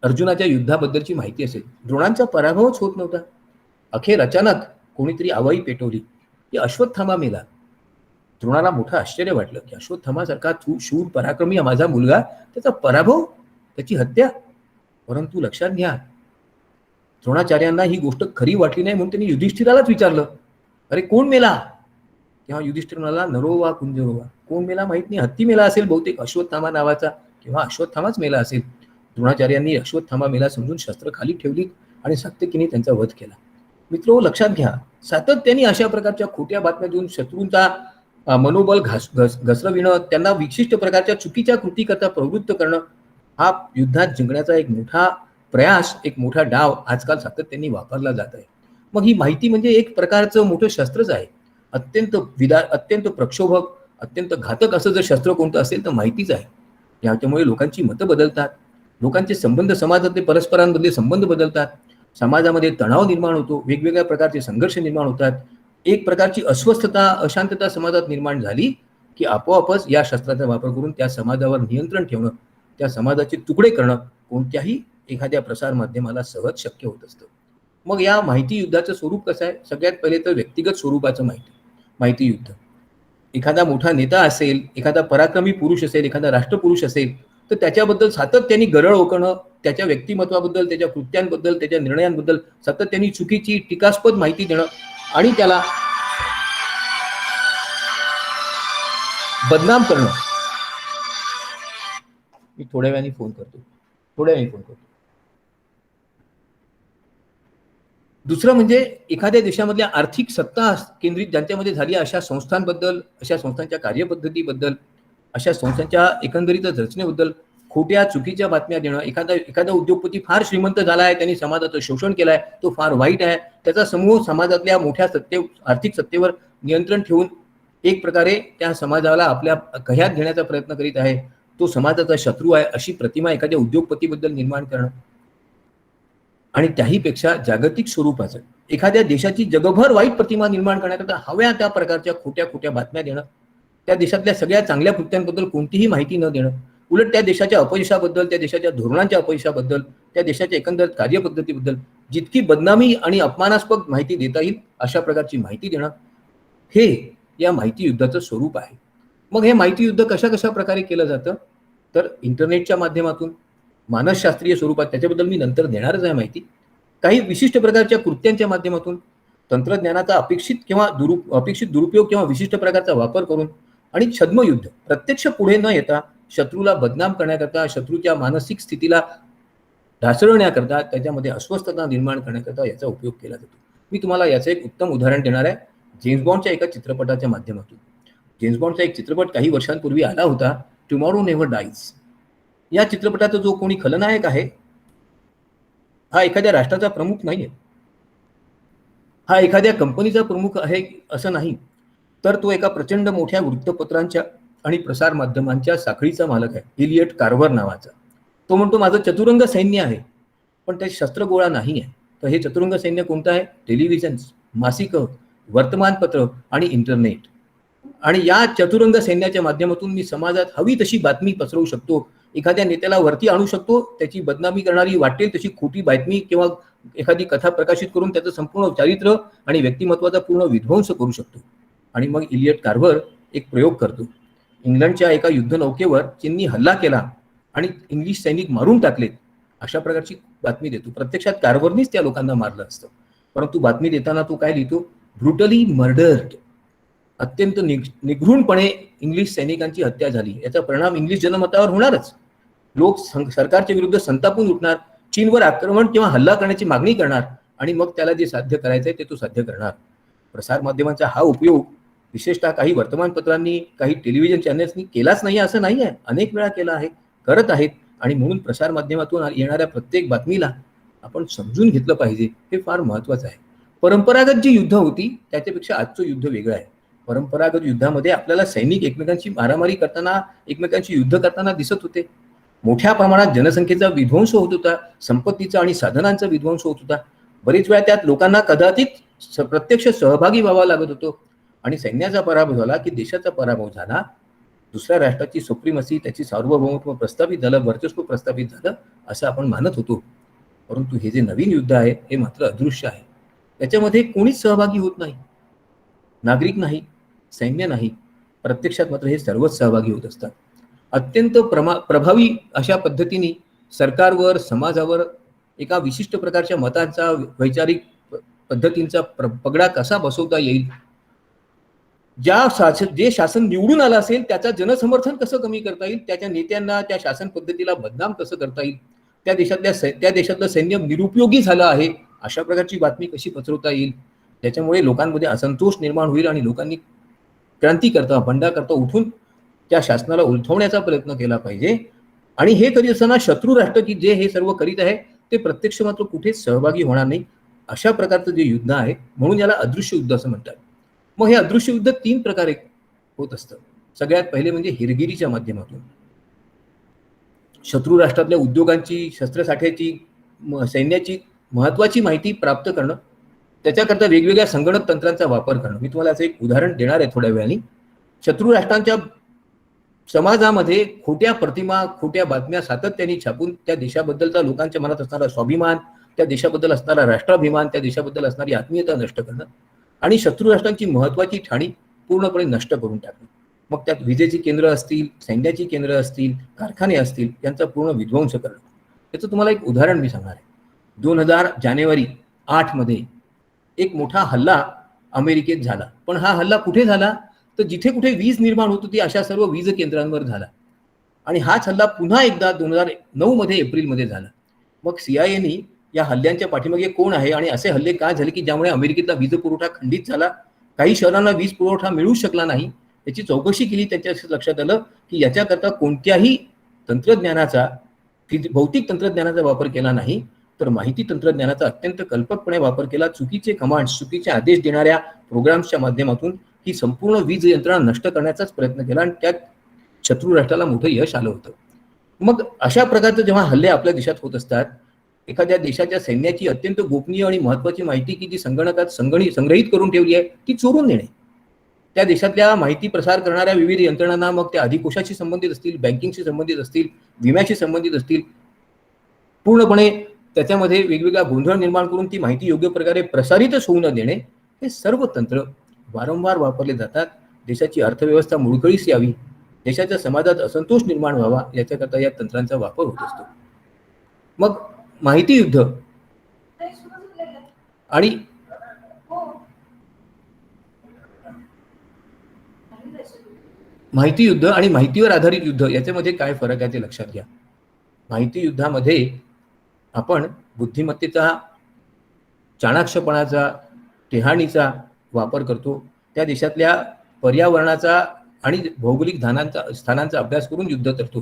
अर्जुनाच्या युद्धाबद्दलची माहिती असेल. द्रोणांचा पराभवच होत नव्हता. अखेर अचानक कोणीतरी आवई पेटवली की अश्वत्थामा मेला. द्रोणाला मोठं आश्चर्य वाटलं की अश्वत्थामासारखा शूर पराक्रमी माझा मुलगा, त्याचा पराभव, त्याची हत्या. परंतु लक्षात घ्या, द्रोणाचार्यांना ही गोष्ट खरी वाटली नाही म्हणून त्यांनी युधिष्ठिरालाच विचारलं, अरे कोण मेला? तेव्हा युधिष्ठिर म्हणाला, नरोवा कुंजरोवा. कोण मेला माहित नाही, हत्ती मेला असेल बहुतेक अश्वत्थामा नावाचा, किंवा अश्वत्थामाच मेला असेल. द्रोणाचार्यांनी अश्वत्थामा मेला समजून शस्त्र खाली ठेवली आणि सात्यकीने त्यांचा वध केला. मित्रो, लक्षात घ्या, सातत्याने अशा प्रकारच्या खोट्या बातम्या देऊन शत्रूंचा मनोबल घसरविणं, त्यांना विशिष्ट प्रकारच्या चुकीच्या कृती करता प्रवृत्त करणं, हा युद्धात जिंकण्याचा एक मोठा प्रयास, एक मोठा डाव आजकाल सातत्याने वापरला जात आहे. मग ही माहिती म्हणजे एक प्रकारचं मोठं शस्त्रच आहे. अत्यंत प्रक्षोभक, अत्यंत घातक असं जर शस्त्र कोणतं असेल तर माहितीच आहे. याच्यामुळे लोकांची मतं बदलतात, लोकांचे संबंध, समाजातले परस्परांमधले संबंध बदलतात, समाजामध्ये तणाव निर्माण होतो, वेगवेगळ्या प्रकारचे संघर्ष निर्माण होतात. एक प्रकारची अस्वस्थता, अशांतता समाजात निर्माण झाली की आपोआपच या शस्त्राचा वापर करून त्या समाजावर नियंत्रण ठेवणं, त्या समाजाचे तुकडे करणं कोणत्याही एखाद्या प्रसार माध्यमाला सहज शक्य होत असतं. मग या माहिती युद्धाचं स्वरूप कसं आहे? सगळ्यात पहिले तर व्यक्तिगत स्वरूपाचं माहिती युद्ध. एखादा मोठा नेता असेल, एखादा पराक्रमी पुरुष असेल, एखादा राष्ट्रपुरुष असेल, तर त्याच्याबद्दल सातत्याने गरळ ओकणं, त्याच्या व्यक्तिमत्वाबद्दल, त्याच्या कृत्यांबद्दल, त्याच्या निर्णयांबद्दल सातत्याने चुकीची, टीकास्पद माहिती देणं आणि त्याला बदनाम करणं. मी थोड्या वेळाने फोन करतो. दुसरं म्हणजे एखाद्या देशामधल्या आर्थिक सत्ता केंद्रित ज्यांच्यामध्ये झाली अशा संस्थांबद्दल, अशा संस्थांच्या कार्यपद्धतीबद्दल, अशा संस्थांच्या एकंदरीत रचनेबद्दल खोट्या चुकीच्या बातम्या देणं. एखादा उद्योगपती फार श्रीमंत झाला आहे, त्यांनी समाजाचं शोषण केलंय, तो फार वाईट आहे, त्याचा समूह समाजातल्या मोठ्या आर्थिक सत्तेवर नियंत्रण ठेवून एक प्रकारे त्या समाजाला आपल्या कह्यात घेण्याचा प्रयत्न करीत आहे, तो समाजाचा शत्रू आहे, अशी प्रतिमा एखाद्या उद्योगपतीबद्दल निर्माण करणं. आणि त्याहीपेक्षा जागतिक स्वरूपाचं एखाद्या देशाची जगभर वाईट प्रतिमा निर्माण करण्याकरता हव्या त्या प्रकारच्या खोट्या बातम्या देणं, त्या देशातल्या सगळ्या चांगल्या कृत्यांबद्दल कोणतीही माहिती न देणं, उलट त्या देशाच्या अपयशाबद्दल, त्या देशाच्या धोरणांच्या अपयशाबद्दल, त्या देशाच्या एकंदर कार्यपद्धतीबद्दल जितकी बदनामी आणि अपमानास्पद माहिती देता येईल अशा प्रकारची माहिती देणं, हे या माहिती युद्धाचं स्वरूप आहे. मग हे माहिती युद्ध कशा प्रकारे केलं जातं? तर इंटरनेटच्या माध्यमातून, मानसशास्त्रीय स्वरूपात, त्याच्याबद्दल मी नंतर देणारच आहे माहिती, काही विशिष्ट प्रकारच्या कृत्यांच्या माध्यमातून, तंत्रज्ञानाचा अपेक्षित दुरुपयोग किंवा विशिष्ट प्रकारचा वापर करून, आणि छद्मयुद्ध, प्रत्यक्ष पुढे न येता शत्रूला बदनाम करण्याकरता, शत्रूच्या मानसिक स्थितीला ढासळण्याकरता, त्याच्यामध्ये अस्वस्थता निर्माण करण्याकरता याचा उपयोग केला जातो. मी तुम्हाला याचं एक उत्तम उदाहरण देणार आहे जेम्स बॉन्डच्या एका चित्रपटाच्या माध्यमातून. जेम्स बॉन्डचा एक चित्रपट काही वर्षांपूर्वी आला होता, टुमॉरो नेव्हर डाईज. या चित्रपटाचा जो कोणी खलनायक आहे, हा एखाद्या राष्ट्राचा प्रमुख नाहीये, हा एखाद्या कंपनीचा प्रमुख आहे असं नाही, तर तो एका प्रचंड मोठ्या वृत्तपत्रांच्या आणि प्रसार माध्यमांच्या साखळीचा मालक आहे, इलियट कार्व्हर नावाचा. तो म्हणतो माझं चतुरंग सैन्य आहे, पण ते शस्त्रगोळा नाही आहे. तर हे चतुरंग सैन्य कोणतं आहे? टेलिव्हिजन, मासिकं, वर्तमानपत्र आणि इंटरनेट. आणि या चतुरंग सैन्याच्या माध्यमातून मी समाजात हवी तशी बातमी पसरवू शकतो, एखाद्या नेत्याला वरती आणू शकतो, त्याची बदनामी करणारी वाटेल तशी खोटी बातमी किंवा एखादी कथा प्रकाशित करून त्याचं संपूर्ण चारित्र्य आणि व्यक्तिमत्वाचा पूर्ण विध्वंस करू शकतो. आणि मग इलियट कार्व्हर एक प्रयोग करतो. इंग्लंडच्या एका युद्धनौकेवर चीननी हल्ला केला आणि इंग्लिश सैनिक मारून टाकलेत, अशा प्रकारची बातमी देतो. प्रत्यक्षात कार्व्हरनीच त्या लोकांना मारलं असतं, परंतु बातमी देताना तो काय लिहितो? Brutally murdered. अत्यंत निघृणपणे इंग्लिश सैनिकांची हत्या झाली. याचा परिणाम इंग्लिश जनमतावर होणारच. लोक सरकारच्या विरुद्ध संतापून उठणार, चीनवर आक्रमण किंवा हल्ला करण्याची मागणी करणार, आणि मग त्याला जे साध्य करायचंय ते तो साध्य करणार. प्रसार माध्यमांचा हा उपयोग विशेषतः काही वर्तमानपत्रांनी, काही टेलिव्हिजन चॅनल्सनी केलाच नाही असं नाही आहे, अनेक वेळा केला आहे, करत आहेत. आणि म्हणून प्रसार माध्यमातून येणाऱ्या प्रत्येक बातमीला आपण समजून घेतलं पाहिजे, हे फार महत्वाचं आहे. परंपरागत जी युद्ध होती त्याच्यापेक्षा आजचं युद्ध वेगळं आहे. परंपरागत युद्धामध्ये आपल्याला सैनिक एकमेकांची मारामारी करताना, एकमेकांची युद्ध करताना दिसत होते. मोठ्या प्रमाणात जनसंख्येचा विध्वंस होत होता, संपत्तीचा आणि साधनांचा विध्वंस होत होता. बरेच वेळा त्यात लोकांना कदाचित प्रत्यक्ष सहभागी व्हावा लागत होतो आणि सैन्याचा पराभव झाला की देशाचा पराभव झाला, दुसऱ्या राष्ट्राची सुप्रीमसी, त्याची सार्वभौमत्व प्रस्थापित झालं, वर्चस्व प्रस्थापित झालं असं आपण मानत होतो. परंतु हे जे नवीन युद्ध आहे हे मात्र अदृश्य आहे. त्याच्यामध्ये कोणीच सहभागी होत नाही, नागरिक नाही, सैन्य नाही, प्रत्यक्षात मात्र हे सर्वच सहभागी होत असतात. अत्यंत प्रभावी अशा पद्धतीने सरकारवर, समाजावर एका विशिष्ट प्रकारच्या मतांचा, वैचारिक पद्धतींचा पगडा कसा बसवता येईल, जे शासन निवडून आलं असेल त्याचं जनसमर्थन कसं कमी करता येईल, त्याच्या नेत्यांना त्या शासन पद्धतीला बदनाम कसं करता येईल, त्या देशातलं सैन्य निरुपयोगी झालं आहे अशा प्रकारची बातमी कशी पसरवता येईल, त्याच्यामुळे लोकांमध्ये असंतोष निर्माण होईल आणि लोकांनी क्रांती करता, बंडा करता उठून त्या शासनाला उलथवण्याचा प्रयत्न केला पाहिजे. आणि हे करीत असताना शत्रू राष्ट्र की जे हे सर्व करीत आहे ते प्रत्यक्ष मात्र कुठेच सहभागी होणार नाही, अशा प्रकारचं जे युद्ध आहे, म्हणून याला अदृश्य युद्ध असं म्हणतात. मग हे अदृश्य युद्ध 3 प्रकारे होत असतं. सगळ्यात पहिले म्हणजे हेरगिरीच्या माध्यमातून. शत्रू राष्ट्रातल्या उद्योगांची, शस्त्रसाठ्याची, सैन्याची महत्वाची माहिती प्राप्त करणं, त्याच्याकरता वेगवेगळ्या संगणक तंत्रांचा वापर करणं. मी तुम्हाला असं एक उदाहरण देणार आहे थोड्या वेळाने. शत्रू राष्ट्रांच्या समाजामध्ये खोट्या प्रतिमा, खोट्या बातम्या सातत्याने छापून त्या देशाबद्दलचा लोकांच्या मनात असणारा स्वाभिमान, त्या देशाबद्दल असणारा राष्ट्राभिमान, त्या देशाबद्दल असणारी आत्मीयता नष्ट करणं आणि शत्रू राष्ट्रांची महत्वाची ठाणी पूर्णपणे नष्ट करून टाकणं. मग त्यात विजेची केंद्र असतील, सैन्याची केंद्र असतील, कारखाने असतील, यांचा पूर्ण विध्वंस करणं. त्याचं तुम्हाला एक उदाहरण मी सांगणार आहे. 2000 जानेवारी 8 मध्ये एक मोठा हल्ला अमेरिकेत झाला. पण हा हल्ला कुठे झाला, तर जिथे कुठे वीज निर्माण होत होती अशा सर्व वीज केंद्रांवर झाला. आणि हाच हल्ला पुन्हा एकदा 2009 मध्ये एप्रिलमध्ये झाला. मग सीआयएनी या हल्ल्यांच्या पाठीमागे कोण आहे आणि असे हल्ले का झाले की ज्यामुळे अमेरिकेतला वीज पुरवठा खंडित झाला, काही शहरांना वीज पुरवठा मिळू शकला नाही, याची चौकशी केली. त्याच्या लक्षात आलं की याच्याकरता कोणत्याही तंत्रज्ञानाचा, भौतिक तंत्रज्ञानाचा वापर केला नाही, तर माहिती तंत्रज्ञानाचा अत्यंत कल्पकपणे वापर केला. चुकीचे कमांड्स, चुकीचे आदेश देणाऱ्या प्रोग्राम्सच्या माध्यमातून ही संपूर्ण वीज यंत्रणा नष्ट करण्याचाच प्रयत्न केला आणि त्यात शत्रू राष्ट्राला मोठं यश आलं होतं. मग अशा प्रकारचे जेव्हा हल्ले आपल्या देशात होत असतात, एखाद्या देशाच्या सैन्याची अत्यंत गोपनीय आणि महत्वाची माहिती की जी संगणकात संग्रहित करून ठेवली आहे ती चोरून नेणे, त्या देशातल्या माहिती प्रसार करणाऱ्या विविध यंत्रणांना, मग त्या अधिकोशाशी संबंधित असतील, बँकिंगशी संबंधित असतील, विम्याशी संबंधित असतील, पूर्णपणे त्याच्यामध्ये वेगवेगळा गोंधळ निर्माण करून ती माहिती योग्य प्रकारे प्रसारितच होऊ न देणे, हे सर्व तंत्र वारंवार वापरले जातात. देशाची अर्थव्यवस्था मोडकळीस यावी, देशाच्या समाजात असंतोष निर्माण व्हावा, याच्याकरता या तंत्रांचा वापर होत असतो. मग माहिती युद्ध आणि माहितीवर आधारित युद्ध याच्यामध्ये काय फरक आहे ते लक्षात घ्या. माहिती युद्धामध्ये आपण बुद्धिमत्तेचा, चाणाक्षपणाचा, टेहाणीचा वापर करतो. त्या देशातल्या पर्यावरणाचा आणि भौगोलिक स्थानांचा अभ्यास करून युद्ध करतो.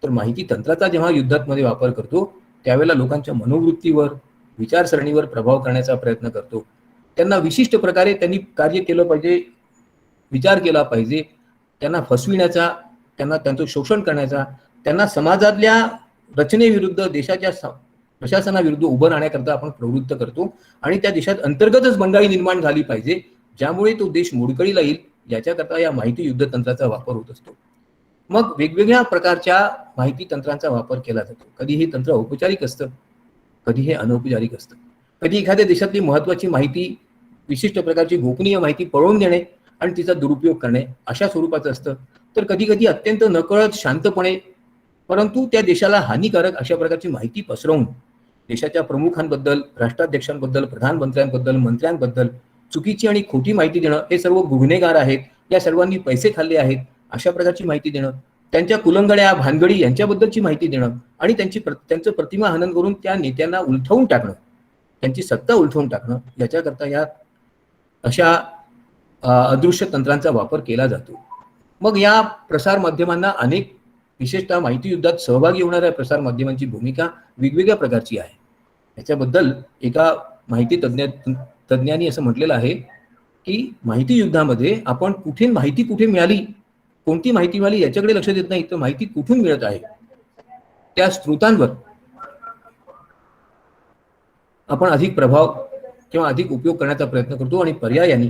तर माहिती तंत्राचा जेव्हा युद्धामध्ये वापर करतो त्यावेळेला लोकांच्या मनोवृत्तीवर, विचारसरणीवर प्रभाव करण्याचा प्रयत्न करतो. त्यांना विशिष्ट प्रकारे त्यांनी कार्य केलं पाहिजे, विचार केला पाहिजे, त्यांना फसविण्याचा, त्यांचं शोषण करण्याचा, त्यांना समाजातल्या रचनेविरुद्ध, देशाच्या प्रशासनाविरुद्ध उभं राहण्याकरता आपण प्रवृत्त करतो. आणि त्या देशात अंतर्गतच बंडाळी निर्माण झाली पाहिजे ज्यामुळे तो देश मोडकळीला येईल, याच्याकरता या माहिती युद्ध तंत्राचा वापर होत असतो. मग वेगवेगळ्या प्रकारच्या माहिती तंत्रांचा वापर केला जातो. कधी हे तंत्र औपचारिक असतं, कधी हे अनौपचारिक असतं. कधी एखाद्या देशातली महत्वाची माहिती, विशिष्ट प्रकारची गोपनीय माहिती पळवून देणे आणि तिचा दुरुपयोग करणे अशा स्वरूपाचं असतं. तर कधी कधी अत्यंत नकळत, शांतपणे, परंतु त्या देशाला हानिकारक अशा प्रकारची माहिती पसरवून देशाच्या प्रमुखांबद्दल, राष्ट्राध्यक्षांबद्दल, प्रधानमंत्र्यांबद्दल, मंत्र्यांबद्दल चुकीची आणि खोटी माहिती देणं, हे सर्व गुन्हेगार आहेत, या सर्वांनी पैसे खाल्ले आहेत अशा प्रकारची माहिती देणं, त्यांच्या कुलंगड्या, भानगडी यांच्याबद्दलची माहिती देणं आणि त्यांचं प्रतिमा हनन करून त्या नेत्यांना उलथवून टाकणं, त्यांची सत्ता उलथवून टाकणं, याच्याकरता या अशा अदृश्य तंत्रांचा वापर केला जातो. मग या प्रसार माध्यमांना अनेक, विशेषतः माहिती युद्धात सहभागी होणाऱ्या प्रसार माध्यमांची भूमिका वेगवेगळ्या प्रकारची आहे. याच्याबद्दल एका माहिती तज्ञांनी असं म्हटलेलं आहे की माहिती युद्धामध्ये आपण माहिती कुठे मिळाली, कोणती माहिती मिळाली याच्याकडे लक्ष देत नाही, तर माहिती कुठून मिळत आहे, त्या स्रोतांवर आपण अधिक प्रभाव किंवा अधिक उपयोग करण्याचा प्रयत्न करतो आणि पर्यायाने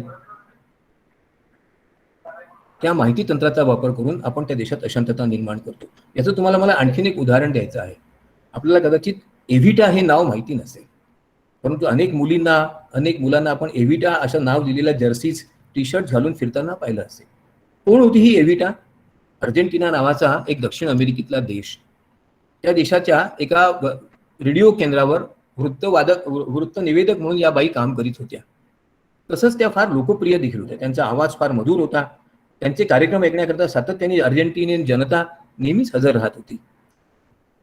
त्या माहिती तंत्राचा वापर करून आपण त्या देशात अशांतता निर्माण करतो. याचं तुम्हाला मला आणखीन एक उदाहरण द्यायचं आहे. आपल्याला कदाचित एव्हिटा हे नाव माहिती नसेल, परंतु अनेक मुलींना अनेक मुलांना आपण एव्हिटा असं नाव दिलेल्या जर्सीज टी शर्ट घालून फिरताना पाहिलं असेल. कोण होती ही एव्हिटा? अर्जेंटिना नावाचा एक दक्षिण अमेरिकेतला देश. त्या देशाच्या एका रेडिओ केंद्रावर वृत्त निवेदक म्हणून या बाई काम करीत होत्या. तसंच त्या फार लोकप्रिय देखील होत्या. त्यांचा आवाज फार मधुर होता. त्यांचे कार्यक्रम ऐकण्याकरता सातत्याने अर्जेंटिनियन जनता नेहमीच हजर राहत होती.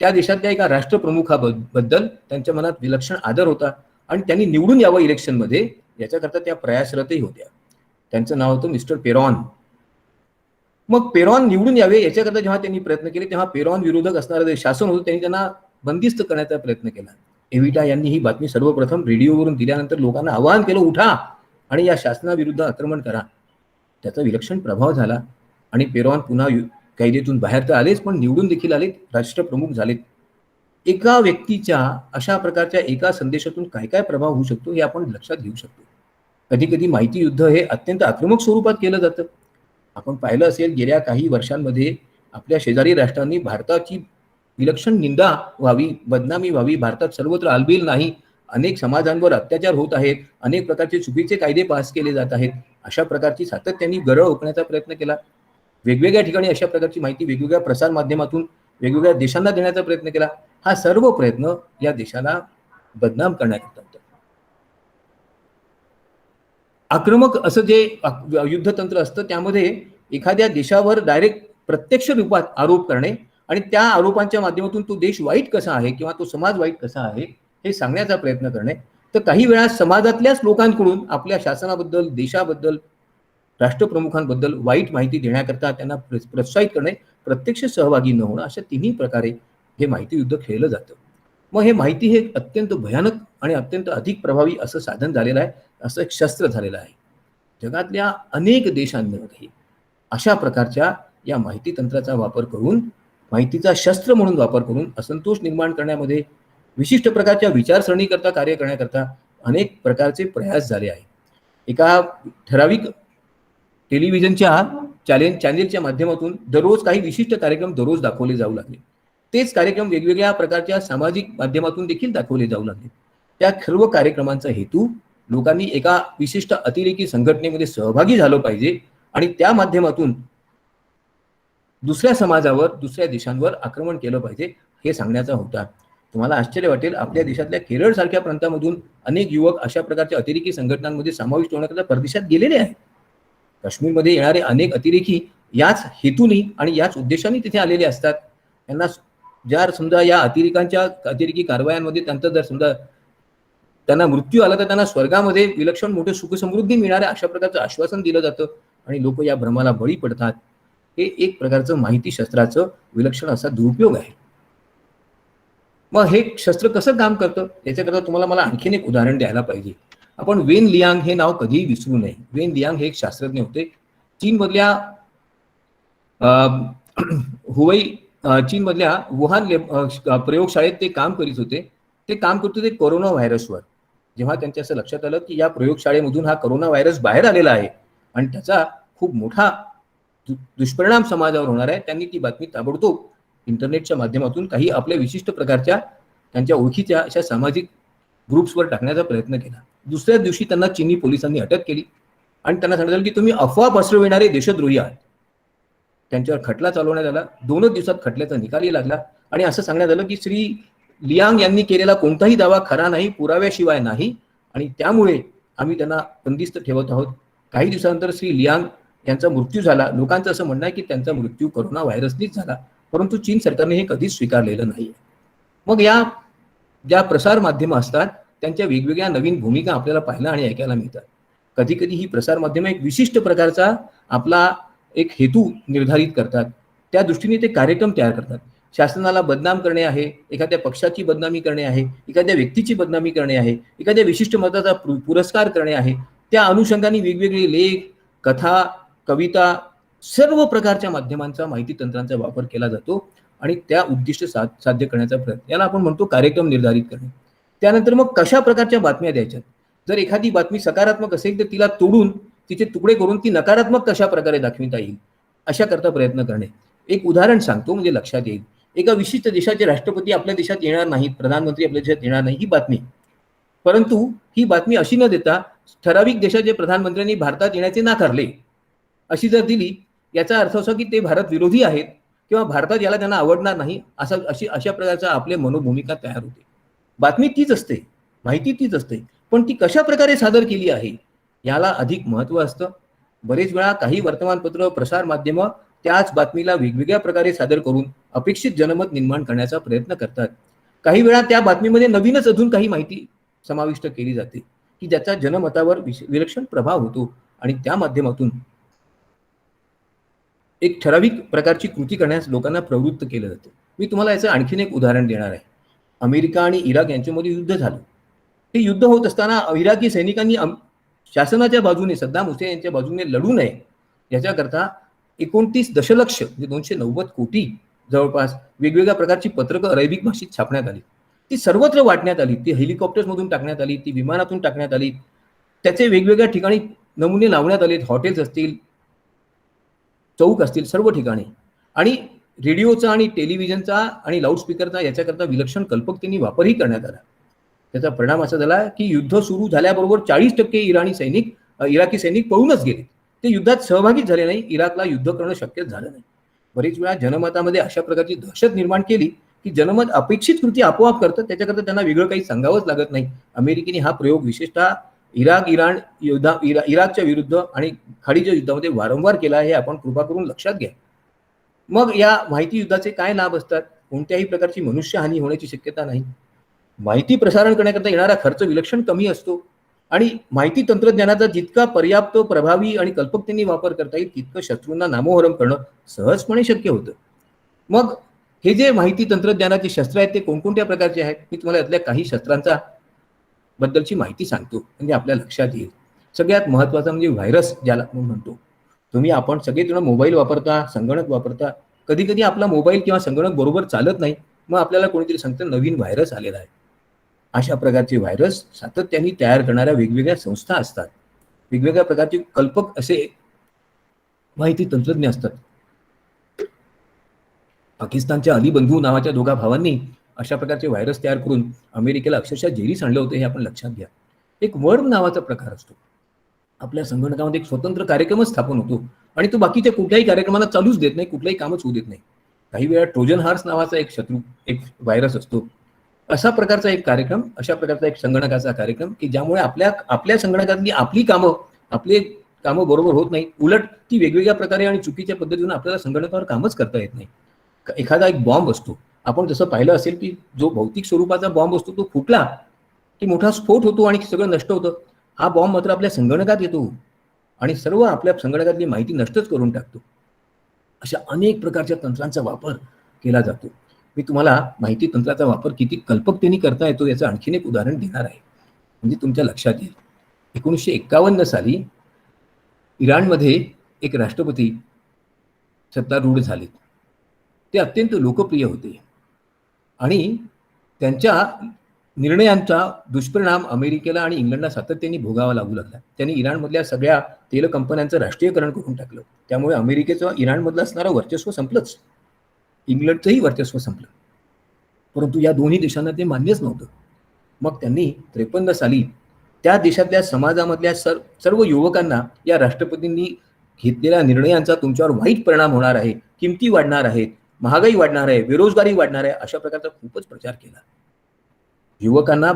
त्या देशातल्या एका राष्ट्रप्रमुखाबद्दल त्यांच्या मनात विलक्षण आदर होता आणि त्यांनी निवडून यावं इलेक्शनमध्ये याच्याकरता त्या प्रयासरतही होत्या. त्यांचं नाव होतं मिस्टर पेरॉन. मग पेरॉन निवडून यावे याच्याकरता जेव्हा त्यांनी प्रयत्न केले तेव्हा पेरॉन विरोधक असणारं जे शासन होतं त्यांनी त्यांना बंदिस्त करण्याचा प्रयत्न केला. एव्हिटा यांनी ही बातमी सर्वप्रथम रेडिओवरून दिल्यानंतर लोकांना आवाहन केलं, उठा आणि या शासनाविरुद्ध आक्रमण करा. त्याचा विलक्षण प्रभाव झाला आणि पेरॉन पुन्हा कैदेतून बाहेर तर आलेच, पण निवडून देखील आलेत, राष्ट्रप्रमुख झालेत. एका व्यक्तीच्या अशा प्रकारच्या एका संदेशातून काय काय प्रभाव होऊ शकतो हे आपण लक्षात घेऊ शकतो. कधी कधी माहिती युद्ध हे अत्यंत आक्रमक स्वरूपात केलं जातं. आपण पाहिलं असेल गेल्या काही वर्षांमध्ये आपल्या शेजारी राष्ट्रांनी भारताची विलक्षण निंदा व्हावी, बदनामी व्हावी, भारतात सर्वत्र आलबेल नाही, अनेक समाजांवर अत्याचार होत आहेत, अनेक प्रकारचे चुकीचे कायदे पास केले जात आहेत, अशा प्रकारची सातत्याने गरळ ओकण्याचा प्रयत्न केला. वेगवेगळ्या ठिकाणी अशा प्रकारची माहिती वेगवेगळ्या प्रसार माध्यमातून वेगवेगळ्या देशांना देण्याचा प्रयत्न केला. हा सर्व प्रयत्न या देशाला बदनाम करण्याकरता होता. आक्रमक असं जे युद्धतंत्र असतं त्यामध्ये एखाद्या देशावर डायरेक्ट प्रत्यक्ष रूपात आरोप करणे आणि त्या आरोपांच्या माध्यमातून तो देश वाईट कसा आहे किंवा तो समाज वाईट कसा आहे हे सांगण्याचा प्रयत्न करणे. तर काही वेळा समाजातल्याच लोकांकडून आपल्या शासनाबद्दल, देशाबद्दल, राष्ट्रप्रमुखांबद्दल वाईट माहिती देण्याकरता त्यांना प्रोत्साहित करणे, प्रत्यक्ष सहभागी न होणं, अशा तिन्ही प्रकारे हे माहिती युद्ध खेळलं जातं. मग हे माहिती हे अत्यंत भयानक आणि अत्यंत अधिक प्रभावी असं साधन झालेलं आहे, असं एक शस्त्र झालेलं आहे. जगातल्या अनेक देशांमध्ये अशा प्रकारच्या या माहिती तंत्राचा वापर करून, माहितीचा शस्त्र म्हणून वापर करून असंतोष निर्माण करण्यामध्ये, विशिष्ट प्रकारच्या विचारसरणीकरता कार्य करण्याकरता अनेक प्रकारचे प्रयास झाले आहेत. एका ठराविक टेलिव्हिजनच्या चॅनेलच्या माध्यमातून दररोज काही विशिष्ट कार्यक्रम दररोज दाखवले जाऊ लागले. तेच कार्यक्रम वेगवेगळ्या प्रकारच्या सामाजिक माध्यमातून देखील दाखवले जाऊ लागले. त्या सर्व कार्यक्रमांचा हेतू लोकांनी एका विशिष्ट अतिरेकी संघटनेमध्ये सहभागी झालं पाहिजे आणि त्या माध्यमातून दुसऱ्या समाजावर, दुसऱ्या देशांवर आक्रमण केलं पाहिजे हे सांगण्याचा होता. तुम्हाला आश्चर्य वाटेल, आपल्या देशातल्या केरळ सारख्या प्रांतामधून अनेक युवक अशा प्रकारच्या अतिरेकी संघटनांमध्ये समाविष्ट होण्याकरता परदेशात गेलेले आहेत. काश्मीरमध्ये येणारे अनेक अतिरेकी याच हेतूने आणि याच उद्देशाने तिथे आलेले असतात. त्यांना जर समजा या अतिरेकी कारवायांमध्ये त्यांचा जर समजा त्यांना मृत्यू आला तर त्यांना स्वर्गामध्ये विलक्षण मोठे सुखसमृद्धी मिळणारे अशा प्रकारचं आश्वासन दिलं जातं आणि लोक या भ्रमाला बळी पडतात. हे एक प्रकारचं माहिती शस्त्राचं विलक्षण असा दुरुपयोग आहे. मग हे शस्त्र कसं काम करतं याच्याकरता तुम्हाला मला आणखीन एक उदाहरण द्यायला पाहिजे. आपण वेन लियांग हे नाव कधीही विसरू नये. वेन लियांग हे एक शास्त्रज्ञ होते. चीनमधल्या चीनमधल्या वुहान प्रयोगशाळेत ते काम करीत होते. ते काम करत होते कोरोना व्हायरसवर. जेव्हा त्यांच्या असं लक्षात आलं की या प्रयोगशाळेमधून हा कोरोना व्हायरस बाहेर आलेला आहे आणि त्याचा खूप मोठा दुष्परिणाम समाजावर होणार आहे, त्यांनी ती बातमी ताबडतोब इंटरनेटच्या माध्यमातून काही आपल्या विशिष्ट प्रकारच्या त्यांच्या ओळखीच्या अशा सामाजिक ग्रुप्सवर टाकण्याचा प्रयत्न केला. दुसऱ्या दिवशी त्यांना चीनी पोलिसांनी अटक केली आणि त्यांना सांगितलं की तुम्ही अफवा पसरविणारे देशद्रोही आहात. त्यांच्यावर खटला चालवण्यात आला. 2 दिवसात खटल्याचा निकालही लागला आणि असं सांगण्यात आलं की श्री लियांग यांनी केलेला कोणताही दावा खरा नाही, पुराव्याशिवाय नाही आणि त्यामुळे आम्ही त्यांना बंदिस्त ठेवत आहोत. काही दिवसानंतर श्री लियांग यांचा मृत्यू झाला. लोकांचं असं म्हणणं आहे की त्यांचा मृत्यू कोरोना व्हायरसनीच झाला, परंतु चीन सरकारने हे कधीच स्वीकारलेलं नाही. मग या ज्या प्रसार माध्यमं असतात त्यांच्या वेगवेगळ्या नवीन भूमिका आपल्याला पाहायला आणि ऐकायला मिळतात. कधी कधी ही प्रसार माध्यमं एक विशिष्ट प्रकारचा आपला एक हेतू निर्धारित करतात, त्या दृष्टीने ते कार्यक्रम तयार करतात. शासनाला बदनाम करणे आहे, एखाद्या पक्षाची बदनामी करणे आहे, एखाद्या व्यक्तीची बदनामी करणे आहे, एखाद्या विशिष्ट मताचा पुरस्कार करणे आहे, त्या अनुषंगाने वेगवेगळे लेख, कथा, कविता, सर्व प्रकारच्या माध्यमांचा, माहिती तंत्रांचा वापर केला जातो आणि त्या उद्दिष्ट साध्य करण्याचा प्रयत्न, याला आपण म्हणतो कार्यक्रम निर्धारित करणे. त्यानंतर मग कशा प्रकारच्या बातम्या द्यायच्या, जर एखादी बातमी सकारात्मक असेल तर तिला तोडून तिचे तुकडे करून ती नकारात्मक कशा प्रकारे दाखविता येईल अशा करता प्रयत्न करणे. एक उदाहरण सांगतो म्हणजे लक्षात येईल. एका विशिष्ट देशाचे राष्ट्रपती आपल्या देशात येणार नाहीत, प्रधानमंत्री आपल्या देशात येणार नाही ही बातमी, परंतु ही बातमी अशी न देता ठराविक देशाचे प्रधानमंत्र्यांनी भारतात येण्याचे नाकारले अशी जर दिली, याचा अर्थ असा की ते भारत विरोधी आहेत किंवा भारतात याला त्यांना आवडणार नाही, अशा प्रकारचा आपले मनोभूमिका तयार होते. बातमी तीच असते, माहिती तीच असते, पण ती कशा प्रकारे सादर केली आहे याला अधिक महत्व असतं. बरेच वेळा काही वर्तमानपत्र, प्रसार माध्यम त्याच बातमीला वेगवेगळ्या प्रकारे सादर करून अपेक्षित जनमत निर्माण करण्याचा प्रयत्न करतात. काही वेळा त्या बातमीमध्ये नवीनच अजून काही माहिती समाविष्ट केली जाते की ज्याचा जनमतावर विलक्षण प्रभाव होतो आणि त्या माध्यमातून एक ठराविक प्रकारची कृती करण्यास लोकांना प्रवृत्त केलं जातं. मी तुम्हाला याचं आणखीन एक उदाहरण देणार आहे. अमेरिका आणि इराक यांच्यामध्ये युद्ध झालं. हे युद्ध होत असताना इराकी सैनिकांनी शासनाच्या बाजूने, सद्दाम हुसेन यांच्या बाजूने लढू नये याच्याकरता 29 दशलक्ष म्हणजे 290 कोटी जवळपास वेगवेगळ्या प्रकारची पत्रकं अरेबिक भाषेत छापण्यात आली. ती सर्वत्र वाटण्यात आली, ती हेलिकॉप्टर्समधून टाकण्यात आली, ती विमानातून टाकण्यात आली, त्याचे वेगवेगळ्या ठिकाणी नमुने लावण्यात आले, हॉटेल्स असतील, चौक असतील, सर्व ठिकाणी. आणि रेडिओचा आणि टेलिव्हिजनचा आणि लाऊडस्पीकरचा याच्याकरता विलक्षण कल्पकतेने वापरही करण्यात आला. त्याचा परिणाम असा झाला की युद्ध सुरू झाल्याबरोबर 40% इराकी सैनिक पळूनच गेले. ते युद्धात सहभागीच झाले नाही. इराकला युद्ध करणं शक्यच झालं नाही. बरेच वेळा जनमतामध्ये अशा प्रकारची दहशत निर्माण केली की जनमत अपेक्षित कृती आपोआप करतं, त्याच्याकरता त्यांना वेगळं काही सांगावंच लागत नाही. अमेरिकेने हा प्रयोग विशेषतः इराकच्या विरुद्ध आणि खाडीच्या युद्धामध्ये वारंवार केला, हे आपण कृपा करून लक्षात घ्या. मग या माहिती युद्धाचे काय लाभ असतात? कोणत्याही प्रकारची मनुष्यहानी होण्याची शक्यता नाही. माहिती प्रसारण करण्याकरता येणारा खर्च विलक्षण कमी असतो आणि माहिती तंत्रज्ञानाचा जितका पर्याप्त, प्रभावी आणि कल्पकतेने वापर करता येईल तितकं शत्रूंना नामोहरम करणं सहजपणे शक्य होतं. मग हे जे माहिती तंत्रज्ञानाचे शस्त्र आहेत ते कोणकोणत्या प्रकारचे आहेत? मी तुम्हाला यातल्या काही शस्त्रांचा बद्दलची माहिती सांगतो म्हणजे आपल्या लक्षात येईल. सगळ्यात महत्वाचा म्हणजे व्हायरस, ज्याला आपण म्हणतो. आपण सगळेजण मोबाईल वापरता, संगणक वापरता. कधी कधी आपला मोबाईल किंवा संगणक बरोबर चालत नाही, मग आपल्याला कोणीतरी सांगतं नवीन व्हायरस आलेला आहे. अशा प्रकारचे व्हायरस सातत्याने तयार करणाऱ्या वेगवेगळ्या संस्था असतात. वेगवेगळ्या प्रकारचे कल्पक असे माहिती तंत्रज्ञ असतात. पाकिस्तानच्या अली बंधू नावाच्या दोघा भावांनी अशा प्रकारचे व्हायरस तयार करून अमेरिकेला अक्षरशः जेरीस आणलं होतं, हे आपण लक्षात घ्या. एक वर्म नावाचा प्रकार असतो. आपल्या संगणकामध्ये एक स्वतंत्र कार्यक्रमच स्थापन होतो आणि तो बाकीच्या कुठल्याही कार्यक्रमाला चालूच देत नाही, कुठलाही कामच होऊ देत नाही. काही वेळा ट्रोजन हॉर्स नावाचा एक शत्रू, एक व्हायरस असतो. अशा प्रकारचा एक कार्यक्रम, अशा प्रकारचा एक संगणकाचा कार्यक्रम की ज्यामुळे आपल्या संगणकातली आपली कामं बरोबर होत नाही, उलट ती वेगवेगळ्या प्रकारे आणि चुकीच्या पद्धतीने आपल्याला संगणकावर कामच करता येत नाही. एखादा एक बॉम्ब असतो, आपण जसं पाहिलं असेल की जो भौतिक स्वरूपाचा बॉम्ब असतो तो फुटला की मोठा स्फोट होतो आणि सगळं नष्ट होतं. हा बॉम्ब मात्र आपल्या संगणकात येतो आणि सर्व आपल्या संगणकातली माहिती नष्टच करून टाकतो. अशा अनेक प्रकारच्या तंत्रांचा वापर केला जातो. मी तुम्हाला माहिती तंत्राचा वापर किती कल्पकतेने करता येतो याचं आणखीन एक उदाहरण देणार आहे, म्हणजे तुमच्या लक्षात येईल. 1951 साली इराणमध्ये एक राष्ट्रपती सत्तारूढ झाले. ते अत्यंत लोकप्रिय होते आणि त्यांच्या निर्णयांचा दुष्परिणाम अमेरिकेला आणि इंग्लंडला सातत्याने भोगावा लागू लागला. त्यांनी इराणमधल्या सगळ्या तेल कंपन्यांचं राष्ट्रीयकरण करून टाकलं. त्यामुळे अमेरिकेचं इराणमधलं असणारं वर्चस्व संपलंच, इंग्लंडचंही वर्चस्व संपलं. परंतु या दोन्ही देशांना ते मान्यच नव्हतं. मग त्यांनी 53 साली त्या देशातल्या समाजामधल्या सर्व युवकांना या राष्ट्रपतींनी घेतलेल्या निर्णयांचा तुमच्यावर वाईट परिणाम होणार आहे, किमती वाढणार आहेत, महागाई वाढणार आहे, बेरोजगारी वाढणार आहे, अशा प्रकारचा खूपच प्रचार केला. युवकांना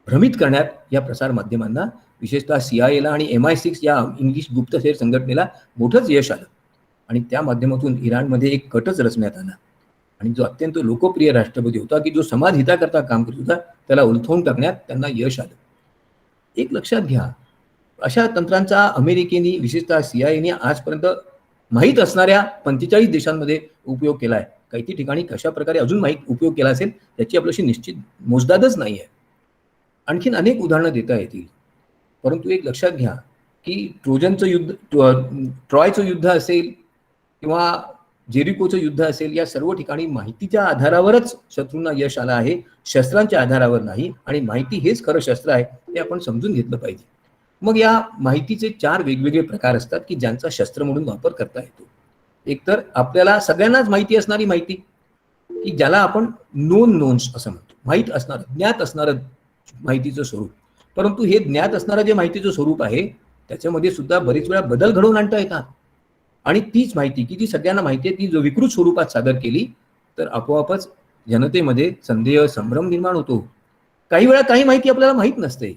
भ्रमित करण्यात या प्रसार माध्यमांना, विशेषतः CIA आणि MI6 या इंग्लिश गुप्तहेर संघटनेला मोठंच यश आलं आणि त्या माध्यमातून इराणमध्ये एक कटच रचण्यात आला आणि जो अत्यंत लोकप्रिय राष्ट्रपती होता की जो समाज हिताकरता काम करत होता त्याला उलथवून टाकण्यात त्यांना यश आलं. एक लक्षात घ्या, अशा तंत्रांचा अमेरिकेने, विशेषतः CIAने आजपर्यंत माहीत असणाऱ्या 45 देशांमध्ये उपयोग केला आहे. काही ठिकाणी कशा प्रकारे अजून उपयोग केला असेल त्याची आपल्याशी निश्चित मोजदादच नाही आहे. आणखीन अनेक उदाहरणं देता येतील. परंतु एक लक्षात घ्या की ट्रोयचं युद्ध असेल किंवा जेरिकोचं युद्ध असेल, या सर्व ठिकाणी माहितीच्या आधारावरच शत्रूंना यश आलं आहे, शस्त्रांच्या आधारावर नाही. आणि माहिती हेच खरं शस्त्र आहे हे आपण समजून घेतलं पाहिजे. मग या माहितीचे 4 वेगवेगळे प्रकार असतात की ज्यांचा शस्त्र म्हणून वापर करता येतो. एकतर आपल्याला सगळ्यांनाच माहिती असणारी माहिती, की ज्याला आपण नोन्स असं म्हणतो, माहीत असणारं, ज्ञात असणारं माहितीचं स्वरूप. परंतु हे ज्ञात असणारं जे माहितीचं स्वरूप आहे त्याच्यामध्ये सुद्धा बरेच वेळा बदल घडवून आणता येतात. आणि तीच माहिती की जी सगळ्यांना माहिती आहे ती जो विकृत स्वरूपात सादर केली तर आपोआपच जनतेमध्ये संदेह, संभ्रम निर्माण होतो. काही वेळा काही माहिती आपल्याला माहीत नसते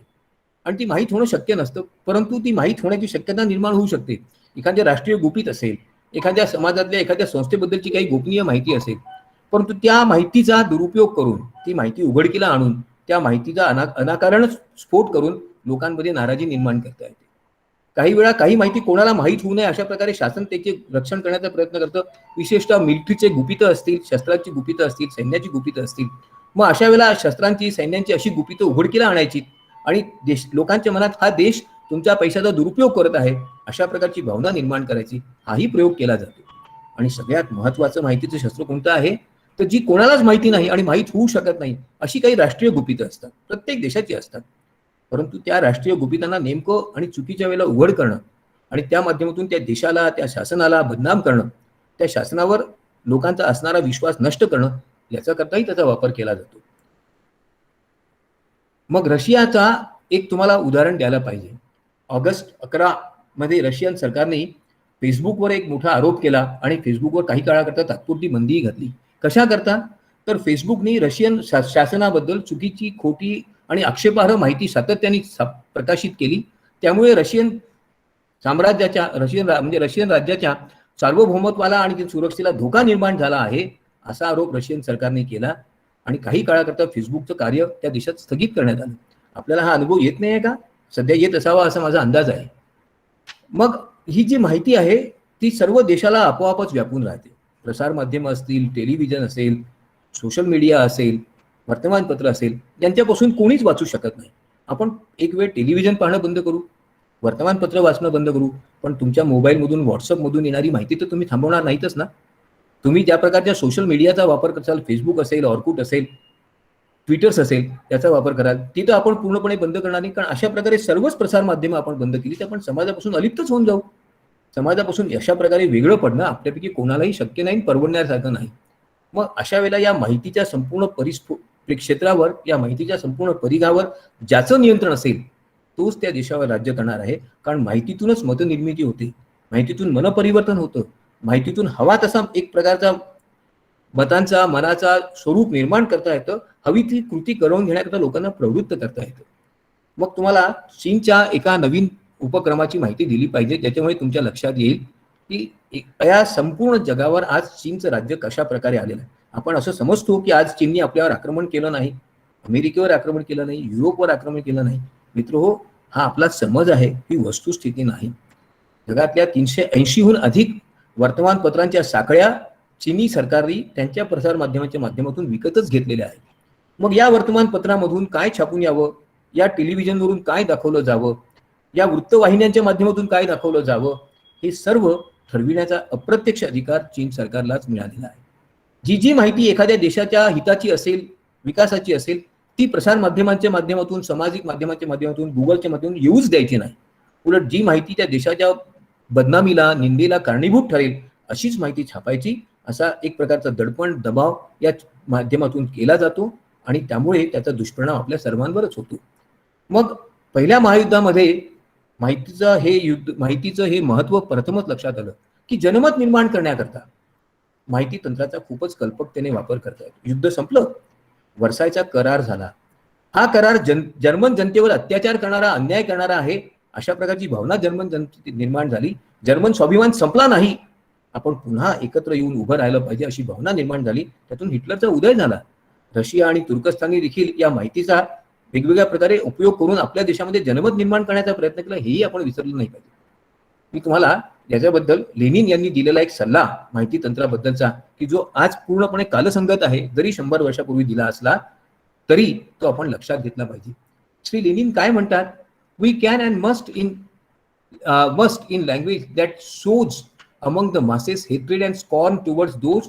आणि ती माहीत होणं शक्य नसतं, परंतु ती माहीत होण्याची शक्यता निर्माण होऊ शकते. एखाद्या राष्ट्रीय गुपित असेल, एखाद्या समाजातल्या एखाद्या संस्थेबद्दलची काही गोपनीय माहिती असेल, परंतु त्या माहितीचा दुरुपयोग करून, ती माहिती उघडकीला आणून, त्या माहितीचा अनाकारण स्फोट करून लोकांमध्ये नाराजी निर्माण करता येते. काही वेळा काही माहिती कोणाला माहीत होऊ नये अशा प्रकारे शासन त्याचे रक्षण करण्याचा प्रयत्न करतं. विशेषतः मिलिटरीचे गुपितं असतील, शस्त्रांची गुपितं असतील, सैन्याची गुपितं असतील. मग अशा वेळेला शस्त्रांची, सैन्यांची अशी गुपितं उघडकीला आणायची आणि लोकांच्या मनात हा देश तुमच्या पैशाचा दुरुपयोग करत आहे अशा प्रकारची भावना निर्माण करायची, हाही प्रयोग केला जातो. आणि सगळ्यात महत्वाचं माहितीचं शस्त्र कोणतं आहे, तर जी कोणालाच माहिती नाही आणि माहीत होऊ शकत नाही अशी काही राष्ट्रीय गुपितं असतात, प्रत्येक देशाची असतात. परंतु त्या राष्ट्रीय गुपितांना नेमकं आणि चुकीच्या वेळेला उघड करणं आणि त्या माध्यमातून त्या देशाला, त्या शासनाला बदनाम करणं, त्या शासनावर लोकांचा असणारा विश्वास नष्ट करणं, याच्याकरताही त्याचा वापर केला जातो. मग रशियाचा एक तुम्हाला उदाहरण द्यायला पाहिजे. ऑगस्ट 11 मध्ये रशियन सरकारने फेसबुकवर एक मोठा आरोप केला आणि फेसबुकवर काही काळाकरता तात्पुरती बंदीही घातली. कशा करता, तर फेसबुकने रशियन शासनाबद्दल चुकीची, खोटी आणि आक्षेपार्ह माहिती सातत्याने प्रकाशित केली. त्यामुळे रशियन राज्याच्या सार्वभौमत्वाला आणि सुरक्षेला धोका निर्माण झाला आहे असा आरोप रशियन सरकारने केला आणि काही काळाकरता फेसबुकचं कार्य त्या देशात स्थगित करण्यात आलं. आपल्याला हा अनुभव येत नाही आहे का? सध्या येत असावा असा माझा अंदाज आहे. मग ही जी माहिती आहे ती सर्व देशाला आपोआपच व्यापून राहते. प्रसार माध्यम असतील, टेलिव्हिजन असेल, सोशल मीडिया असेल, वर्तमानपत्र असेल, यांच्यापासून कोणीच वाचू शकत नाही. आपण एक वेळ टेलिव्हिजन पाहणं बंद करू, वर्तमानपत्र वाचणं बंद करू, पण तुमच्या मोबाईलमधून, व्हॉट्सअपमधून येणारी माहिती तर तुम्ही थांबवणार नाहीतच ना. तुम्ही ज्या प्रकारच्या सोशल मीडियाचा वापर कराल, फेसबुक असेल, ऑर्कुट असेल, ट्विटर्स असेल, त्याचा वापर कराल, ती तर आपण पूर्णपणे बंद करणार नाही. कारण अशा प्रकारे सर्वच प्रसार माध्यमं आपण बंद केली तर आपण समाजापासून अलिप्तच होऊन जाऊ. समाजापासून अशा प्रकारे वेगळं पडणं आपल्यापैकी कोणालाही शक्य नाही, परवडण्यासारखं नाही. मग अशा वेळेला या माहितीच्या संपूर्ण क्षेत्रावर, या माहितीच्या संपूर्ण परिघावर ज्याचं नियंत्रण असेल तोच त्या देशावर राज्य करणार आहे. कारण माहितीतूनच मतनिर्मिती होते, माहितीतून मनपरिवर्तन होतं, माहितीतून हवा तसा एक प्रकारचा मतांचा, मनाचा स्वरूप निर्माण करता येतं, हवी ती कृती करून घेण्याकरता लोकांना प्रवृत्त करता येतं. मग तुम्हाला चीनच्या एका नवीन उपक्रमाची माहिती दिली पाहिजे ज्याच्यामुळे तुमच्या लक्षात येईल की या संपूर्ण जगावर आज चीनचं राज्य कशा प्रकारे आलेलं आहे. आपण असं समजतो की आज चीनने आपल्यावर आक्रमण केलं नाही, अमेरिकेवर आक्रमण केलं नाही, युरोपवर आक्रमण केलं नाही. मित्रहो, हा आपला समज आहे, ही वस्तुस्थिती नाही. जगातल्या 380हून अधिक वर्तमानपत्रांच्या साखळ्या चीनी सरकारने त्यांच्या प्रसार माध्यमाच्या माध्यमातून विकतच घेतलेल्या आहेत. मग या वर्तमानपत्रामधून काय छापून यावं, या टेलिव्हिजनवरून काय दाखवलं जावं, या वृत्तवाहिन्यांच्या माध्यमातून काय दाखवलं जावं, हे सर्व ठरविण्याचा अप्रत्यक्ष अधिकार चीन सरकारलाच मिळालेला आहे. जी जी माहिती एखाद्या देशाच्या हिताची असेल, विकासाची असेल, ती प्रसार माध्यमांच्या माध्यमातून, सामाजिक माध्यमांच्या माध्यमातून, गुगलच्या माध्यमातून येऊच द्यायची नाही. उलट जी माहिती त्या देशाच्या बदनामीला, निंदेला कारणीभूत ठरेल अशीच माहिती छापायची, असा एक प्रकारचा दडपण, दबाव या माध्यमातून केला जातो आणि त्यामुळे त्याचा दुष्परिणाम आपल्या सर्वांवरच होतो. मग पहिल्या महायुद्धामध्ये माहितीचं हे महत्व प्रथमच लक्षात आलं की जनमत निर्माण करण्याकरता माहिती तंत्राचा खूपच कल्पकतेने वापर करता येतो. युद्ध संपलं, वर्सायचा करार झाला. हा करार जर्मन जनतेवर अत्याचार करणारा, अन्याय करणारा आहे अशा प्रकारची भावना जर्मन जनतेत निर्माण झाली. जर्मन स्वाभिमान संपला नाही, आपण पुन्हा एकत्र येऊन उभं राहिलं पाहिजे अशी भावना निर्माण झाली. त्यातून हिटलरचा उदय झाला. रशिया आणि तुर्कस्तानने देखील या माहितीचा वेगवेगळ्या प्रकारे उपयोग करून आपल्या देशामध्ये जनमत निर्माण करण्याचा प्रयत्न केला, हेही आपण विसरलं नाही पाहिजे. मी तुम्हाला याच्याबद्दल लेनिन यांनी दिलेला एक सल्ला माहिती तंत्राबद्दलचा की जो आज पूर्णपणे कालसंगत आहे, जरी 100 वर्षापूर्वी दिला असला तरी तो आपण लक्षात घेतला पाहिजे. श्री लेनिन काय म्हणतात, we can and must in language that shows among the masses hatred and scorn towards those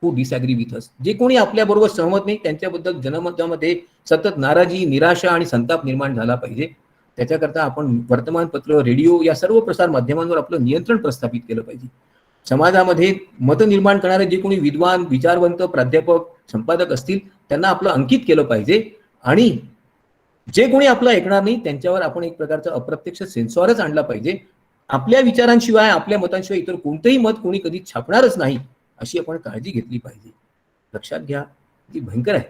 who disagree with us. जे कोणी आपल्याबरोबर सहमत नाही त्यांच्याबद्दल जनमतामध्ये सतत नाराजी, निराशा आणि संताप निर्माण झाला पाहिजे. त्याच्याकरता आपण वर्तमानपत्र, रेडिओ या सर्व प्रसार माध्यमांवर आपलं नियंत्रण प्रस्थापित केलं पाहिजे. समाजामध्ये मत निर्माण करणारे जे कोणी विद्वान, विचारवंत, प्राध्यापक, संपादक असतील त्यांना आपलं अंकित केलं पाहिजे. आणि जे कोणी आपलं ऐकणार नाही त्यांच्यावर आपण एक प्रकारचा अप्रत्यक्ष सेन्सॉरच आणला पाहिजे. आपल्या विचारांशिवाय, आपल्या मतांशिवाय इतर कोणतंही मत कोणी कधी छापणारच नाही, अशी आपण काळजी घेतली पाहिजे. लक्षात घ्या, ती भयंकर आहे,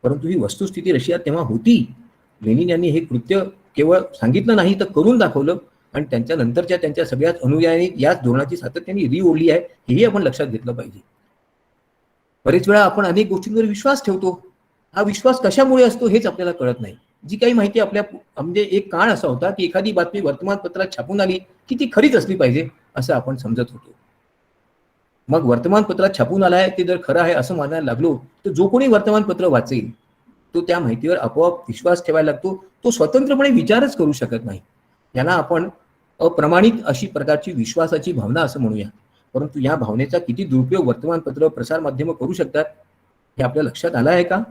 परंतु ही वस्तुस्थिती रशियात तेव्हा होती. लेनिन यांनी हे कृत्य केवळ सांगितलं नाही तर करून दाखवलं, आणि त्यांच्या नंतरच्या त्यांच्या सगळ्याच अनुयायांनी याच धोरणाची सातत्याने ओढली आहे, हेही आपण लक्षात घेतलं पाहिजे. बरेच वेळा आपण अनेक गोष्टींवर विश्वास ठेवतो. हा विश्वास कशामुळे असतो हेच आपल्याला कळत नाही. जी काही माहिती आपल्या म्हणजे एक काळ असा होता की एखादी बातमी वर्तमानपत्रात छापून आली की ती खरीच असली पाहिजे असं आपण समजत होतो. मग वर्तमानपत्रात छापून आलाय ते जर खरं आहे असं मानायला लागलो तर जो कोणी वर्तमानपत्र वाचेल तो त्या माहितीवर आपोआप विश्वास ठेवायला लागतो. तो स्वतंत्रपणे विचारच करू शकत नाही. याला आपण अप्रमाणित अशी प्रकारची विश्वासाची भावना असं म्हणूया. परंतु या भावनेचा किती दुरुपयोग वर्तमानपत्र, प्रसार माध्यम करू शकतात हे आपल्या लक्षात आलं आहे का?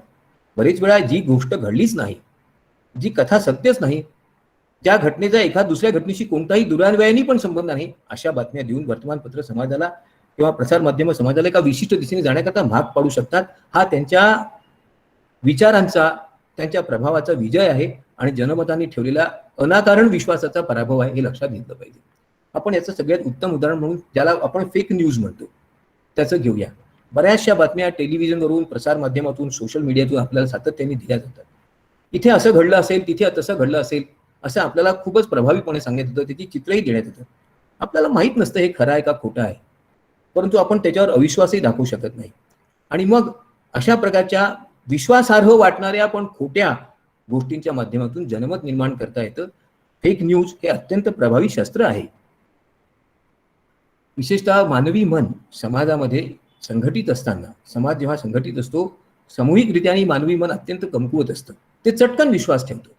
बरेच वेळा जी गोष्ट घडलीच नाही, जी कथा सत्यच नाही, ज्या घटनेचा एखाद दुसऱ्या घटनेशी कोणताही दुरान्वयाने पण संबंध नाही, अशा बातम्या देऊन वर्तमानपत्र समाजाला किंवा प्रसार माध्यम समाजाला एका विशिष्ट दिशेने जाण्याकरता भाग पाडू शकतात. हा त्यांच्या विचारांचा, त्यांच्या प्रभावाचा विजय आहे आणि जनमताने ठेवलेला अनाकारण विश्वासाचा पराभव आहे, हे लक्षात घेतलं पाहिजे. आपण याचं सगळ्यात उत्तम उदाहरण म्हणून ज्याला आपण फेक न्यूज म्हणतो त्याचं घेऊया. बऱ्याचशा बातम्या टेलिव्हिजनवरून, प्रसार माध्यमातून, सोशल मीडियातून आपल्याला सातत्याने दिल्या जातात. इथे असं घडलं असेल, तिथे तसं घडलं असेल असं आपल्याला खूपच प्रभावीपणे सांगण्यात येतं. त्याची चित्रही देण्यात येतं. आपल्याला माहीत नसतं हे खरं आहे का खोटं आहे, परंतु आपण त्याच्यावर अविश्वासही दाखवू शकत नाही. आणि मग अशा प्रकारच्या विश्वासार्ह वाटणाऱ्या पण खोट्या गोष्टींच्या माध्यमातून जनमत निर्माण करता येतं. फेक न्यूज हे अत्यंत प्रभावी शस्त्र आहे. विशेषतः मानवी मन समाजामध्ये संघटित असताना, समाज जेव्हा संघटित असतो, सामूहिकरित्या मानवी मन अत्यंत कमकुवत असतं. ते चटकन विश्वास ठेवतो.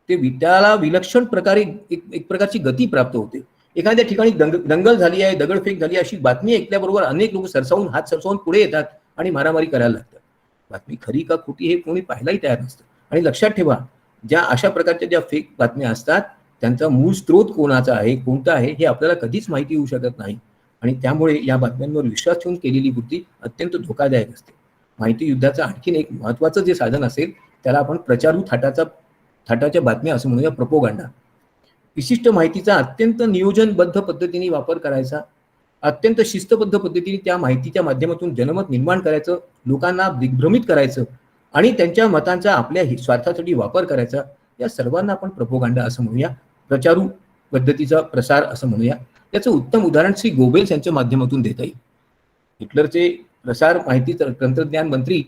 त्याला विलक्षण प्रकारे एक प्रकारची गती प्राप्त होते. एखाद्या ठिकाणी दंगल झाली आहे, दगडफेक झाली, अशी बातमी ऐकल्याबरोबर अनेक लोक हात सरसावून पुढे येतात आणि मारामारी करायला लागतात. बातमी खरी का खोटी हे कोणी पाहायलाही तयार नसतं. आणि लक्षात ठेवा, ज्या अशा प्रकारच्या ज्या फेक बातम्या असतात त्यांचा मूळ स्रोत कोणाचा आहे, कोणता आहे हे आपल्याला कधीच माहिती होऊ शकत नाही. आणि त्यामुळे या बातम्यांवर विश्वास ठेवून केलेली कृती अत्यंत धोकादायक असते. माहिती युद्धाचं आणखीन एक महत्वाचं जे साधन असेल त्याला आपण प्रचारू थाटाच्या बातम्या असं म्हणूया, प्रोपोगंडा. विशिष्ट माहितीचा अत्यंत नियोजनबद्ध पद्धतीने वापर करायचा, अत्यंत शिस्तबद्ध पद्धतीने त्या माहितीच्या माध्यमातून जनमत निर्माण करायचं, लोकांना दिग्भ्रमित करायचं आणि त्यांच्या मतांचा आपल्या स्वार्थासाठी वापर करायचा. या सर्वांना आपण प्रोपोगंडा असं म्हणूया, प्रचारू पद्धतीचा प्रसार असं म्हणूया. याचं उत्तम उदाहरण श्री गोबेल्स यांच्या माध्यमातून देता येईल. हिटलरचे प्रसार माहिती तंत्रज्ञान मंत्री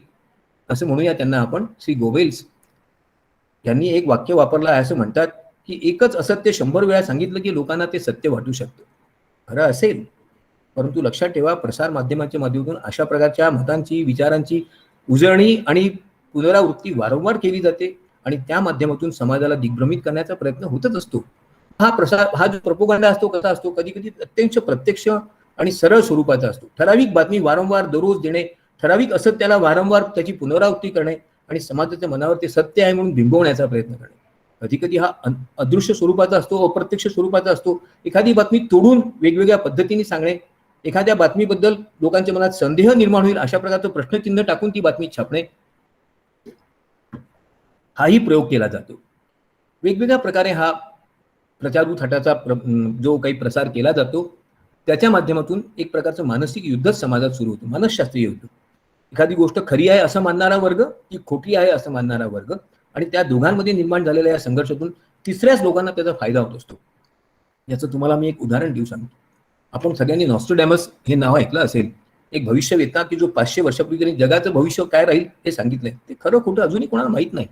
असं म्हणूया त्यांना आपण, श्री गोबेल्स यांनी एक वाक्य वापरलं आहे. असं म्हणतात की एकच असत्य 100 वेळा सांगितलं की लोकांना ते सत्य वाटू शकतं. खरं असेल, परंतु लक्षात ठेवा, प्रसार माध्यमाच्या माध्यमातून अशा प्रकारच्या मतांची, विचारांची उजळणी आणि पुनरावृत्ती वारंवार केली जाते आणि त्या माध्यमातून समाजाला दिग्भ्रमित करण्याचा प्रयत्न होतच असतो. हा जो प्रोपोगंडा असतो कसा असतो, कधी कधी अत्यंत प्रत्यक्ष आणि सरळ स्वरूपाचा असतो. ठराविक बातमी वारंवार दररोज देणे, ठराविक असत्याला वारंवार त्याची पुनरावृत्ती करणे आणि समाजाच्या मनावर ते सत्य आहे म्हणून बिंबवण्याचा प्रयत्न करणे. कधी कधी हा अदृश्य स्वरूपाचा असतो, अप्रत्यक्ष स्वरूपाचा असतो. एखादी बातमी तोडून वेगवेगळ्या पद्धतीने सांगणे, एखाद्या बातमीबद्दल लोकांच्या मनात संदेह निर्माण होईल अशा प्रकारचं प्रश्नचिन्ह टाकून ती बातमी छापणे, हाही प्रयोग केला जातो. वेगवेगळ्या प्रकारे हा प्रचारू थाटाचा जो काही प्रसार केला जातो त्याच्या माध्यमातून एक प्रकारचं मानसिक युद्धच समाजात सुरू होतं, मानसशास्त्रीय युद्ध. एखादी गोष्ट खरी आहे असं मानणारा वर्ग की खोटी आहे असं मानणारा वर्ग, आणि त्या दोघांमध्ये निर्माण झालेल्या या संघर्षातून तिसऱ्याच लोकांना त्याचा फायदा होत असतो. याचं तुम्हाला मी एक उदाहरण देऊ सांगतो. आपण सगळ्यांनी नॉस्ट्रडॅमस हे नाव ऐकलं असेल. एक भविष्यवेत्ता की जो 500 वर्षापूर्वी त्यांनी जगाचं भविष्य काय राहील हे सांगितलंय. ते खरं खोटं अजूनही कोणाला माहित नाही.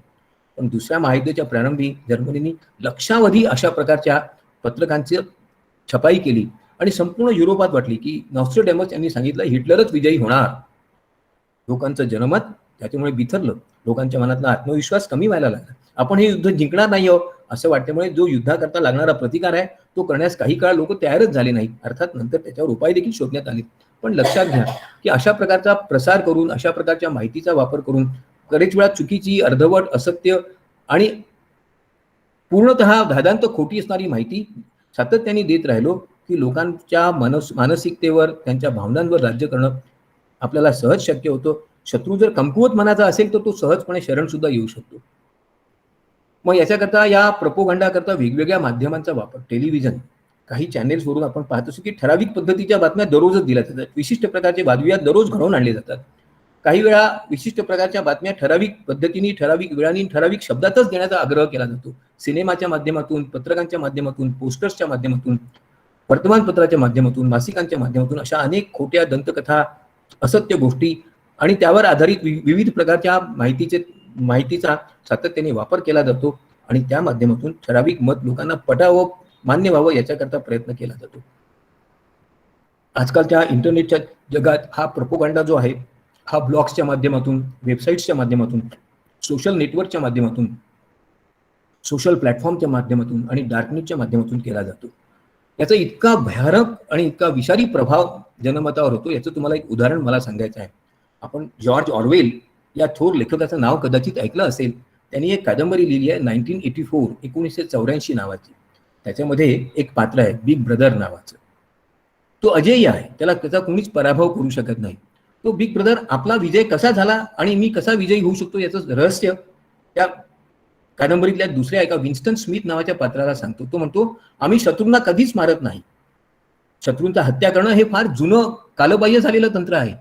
पण दुसऱ्या महायुद्धाच्या प्रारंभी जर्मनीने लक्षावधी अशा प्रकारच्या पत्रकांची छपाई केली आणि संपूर्ण युरोपात वाटली की नॉस्ट्रडॅमस यांनी सांगितलं हिटलरच विजयी होणार. लोकांचं जनमत त्याच्यामुळे बिथरलं. लोकांच्या मनातला आत्मविश्वास कमी व्हायला लागला. आपण हे युद्ध जिंकणार नाही आहोत असं वाटल्यामुळे जो युद्धाकरता लागणारा प्रतिकार आहे तो करण्यास काही काळ लोक तयारच झाले नाहीत. अर्थात नंतर त्याच्यावर उपाय देखील शोधण्यात आले. पण लक्षात घ्या की अशा प्रकारचा प्रसार करून, अशा प्रकारच्या माहितीचा वापर करून बरेच वेळा चुकीची, अर्धवट, असत्य आणि पूर्णतः धादांत खोटी असणारी माहिती सातत्याने देत राहिलो की लोकांच्या मानसिकतेवर, त्यांच्या भावनांवर राज्य करणं आपल्याला सहज शक्य होतं. शत्रू जर कमकुवत मनाचा असेल तर तो सहजपणे शरण सुद्धा येऊ शकतो. मग याच्याकरता, या प्रपोगंडाकरता वेगवेगळ्या माध्यमांचा वापर, टेलिव्हिजन, काही चॅनेल्सवरून आपण पाहत असतो की ठराविक पद्धतीच्या बातम्या दररोजच दिल्या जातात. विशिष्ट प्रकारचे वादविवाद दररोज घडवून आणले जातात. काही वेळा विशिष्ट प्रकारच्या बातम्या ठराविक पद्धतीने, ठराविक वेळाने, ठराविक शब्दातच देण्याचा आग्रह केला जातो. सिनेमाच्या माध्यमातून, पत्रकांच्या माध्यमातून, पोस्टर्सच्या माध्यमातून, वर्तमानपत्राच्या माध्यमातून, मासिकांच्या माध्यमातून अशा अनेक खोट्या दंतकथा, असत्य गोष्टी आणि त्यावर आधारित विविध प्रकारच्या माहितीचा सातत्याने वापर केला जातो आणि त्या माध्यमातून ठराविक मत लोकांना पटावं, मान्य व्हावं याच्याकरता प्रयत्न केला जातो. आजकालच्या इंटरनेटच्या जगात हा प्रोपोगंडा जो आहे हा ब्लॉग्सच्या माध्यमातून, वेबसाईट्सच्या माध्यमातून, सोशल नेटवर्कच्या माध्यमातून, सोशल प्लॅटफॉर्मच्या माध्यमातून आणि डार्कनेटच्या माध्यमातून केला जातो. याचा इतका भयानक आणि इतका विषारी प्रभाव जनमतावर होतो. याचं तुम्हाला एक उदाहरण मला सांगायचं आहे. आपण जॉर्ज ऑरवेल या थोर लेखकाचं नाव कदाचित ऐकलं असेल. त्यांनी एक कादंबरी लिहिली आहे 1984, 1984 नावाची. त्याच्यामध्ये एक पात्र आहे बिग ब्रदर नावाचं. तो अजेय आहे, त्याचा कोणीच पराभव करू शकत नाही. तो बिग ब्रदर आपला विजय कसा झाला आणि मी कसा विजयी होऊ शकतो याचं रहस्य त्या कादंबरीतल्या दुसऱ्या एका विन्स्टन स्मिथ नावाच्या पात्राला सांगतो. तो म्हणतो, आम्ही शत्रूंना कधीच मारत नाही. शत्रूंचा हत्या करणं हे फार जुनं कालबाह्य झालेलं तंत्र आहे.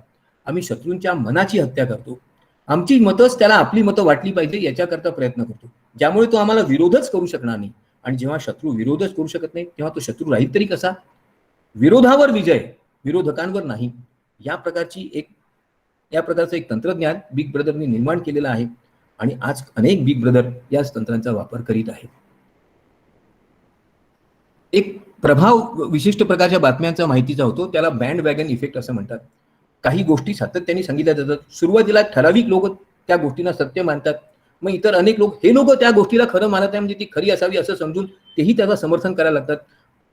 आम्ही शत्रूंच्या मनाची हत्या करतो. आमची मतच त्याला आपली मतं वाटली पाहिजे याच्याकरता प्रयत्न करतो, ज्यामुळे तो आम्हाला विरोधच करू शकणार नाही. आणि जेव्हा शत्रू विरोधच करू शकत नाही तेव्हा तो शत्रू राहील तरी कसा? विरोधावर विजय, विरोधकांवर नाही. या प्रकारचं एक तंत्रज्ञान बिग ब्रदरने निर्माण केलेलं आहे आणि आज अनेक बिग ब्रदर याच तंत्रांचा वापर करीत आहेत. एक प्रभाव विशिष्ट प्रकारच्या बातम्यांचा माहितीचा होतो, त्याला बँड वॅगन इफेक्ट असं म्हणतात. काही गोष्टी सातत्याने सांगितल्या जातात. सुरुवातीला ठराविक लोक त्या गोष्टींना सत्य मानतात. मग इतर अनेक लोक त्या गोष्टीला खरं मानत आहे, म्हणजे ती खरी असावी असं समजून तेही त्याचं समर्थन करायला लागतात.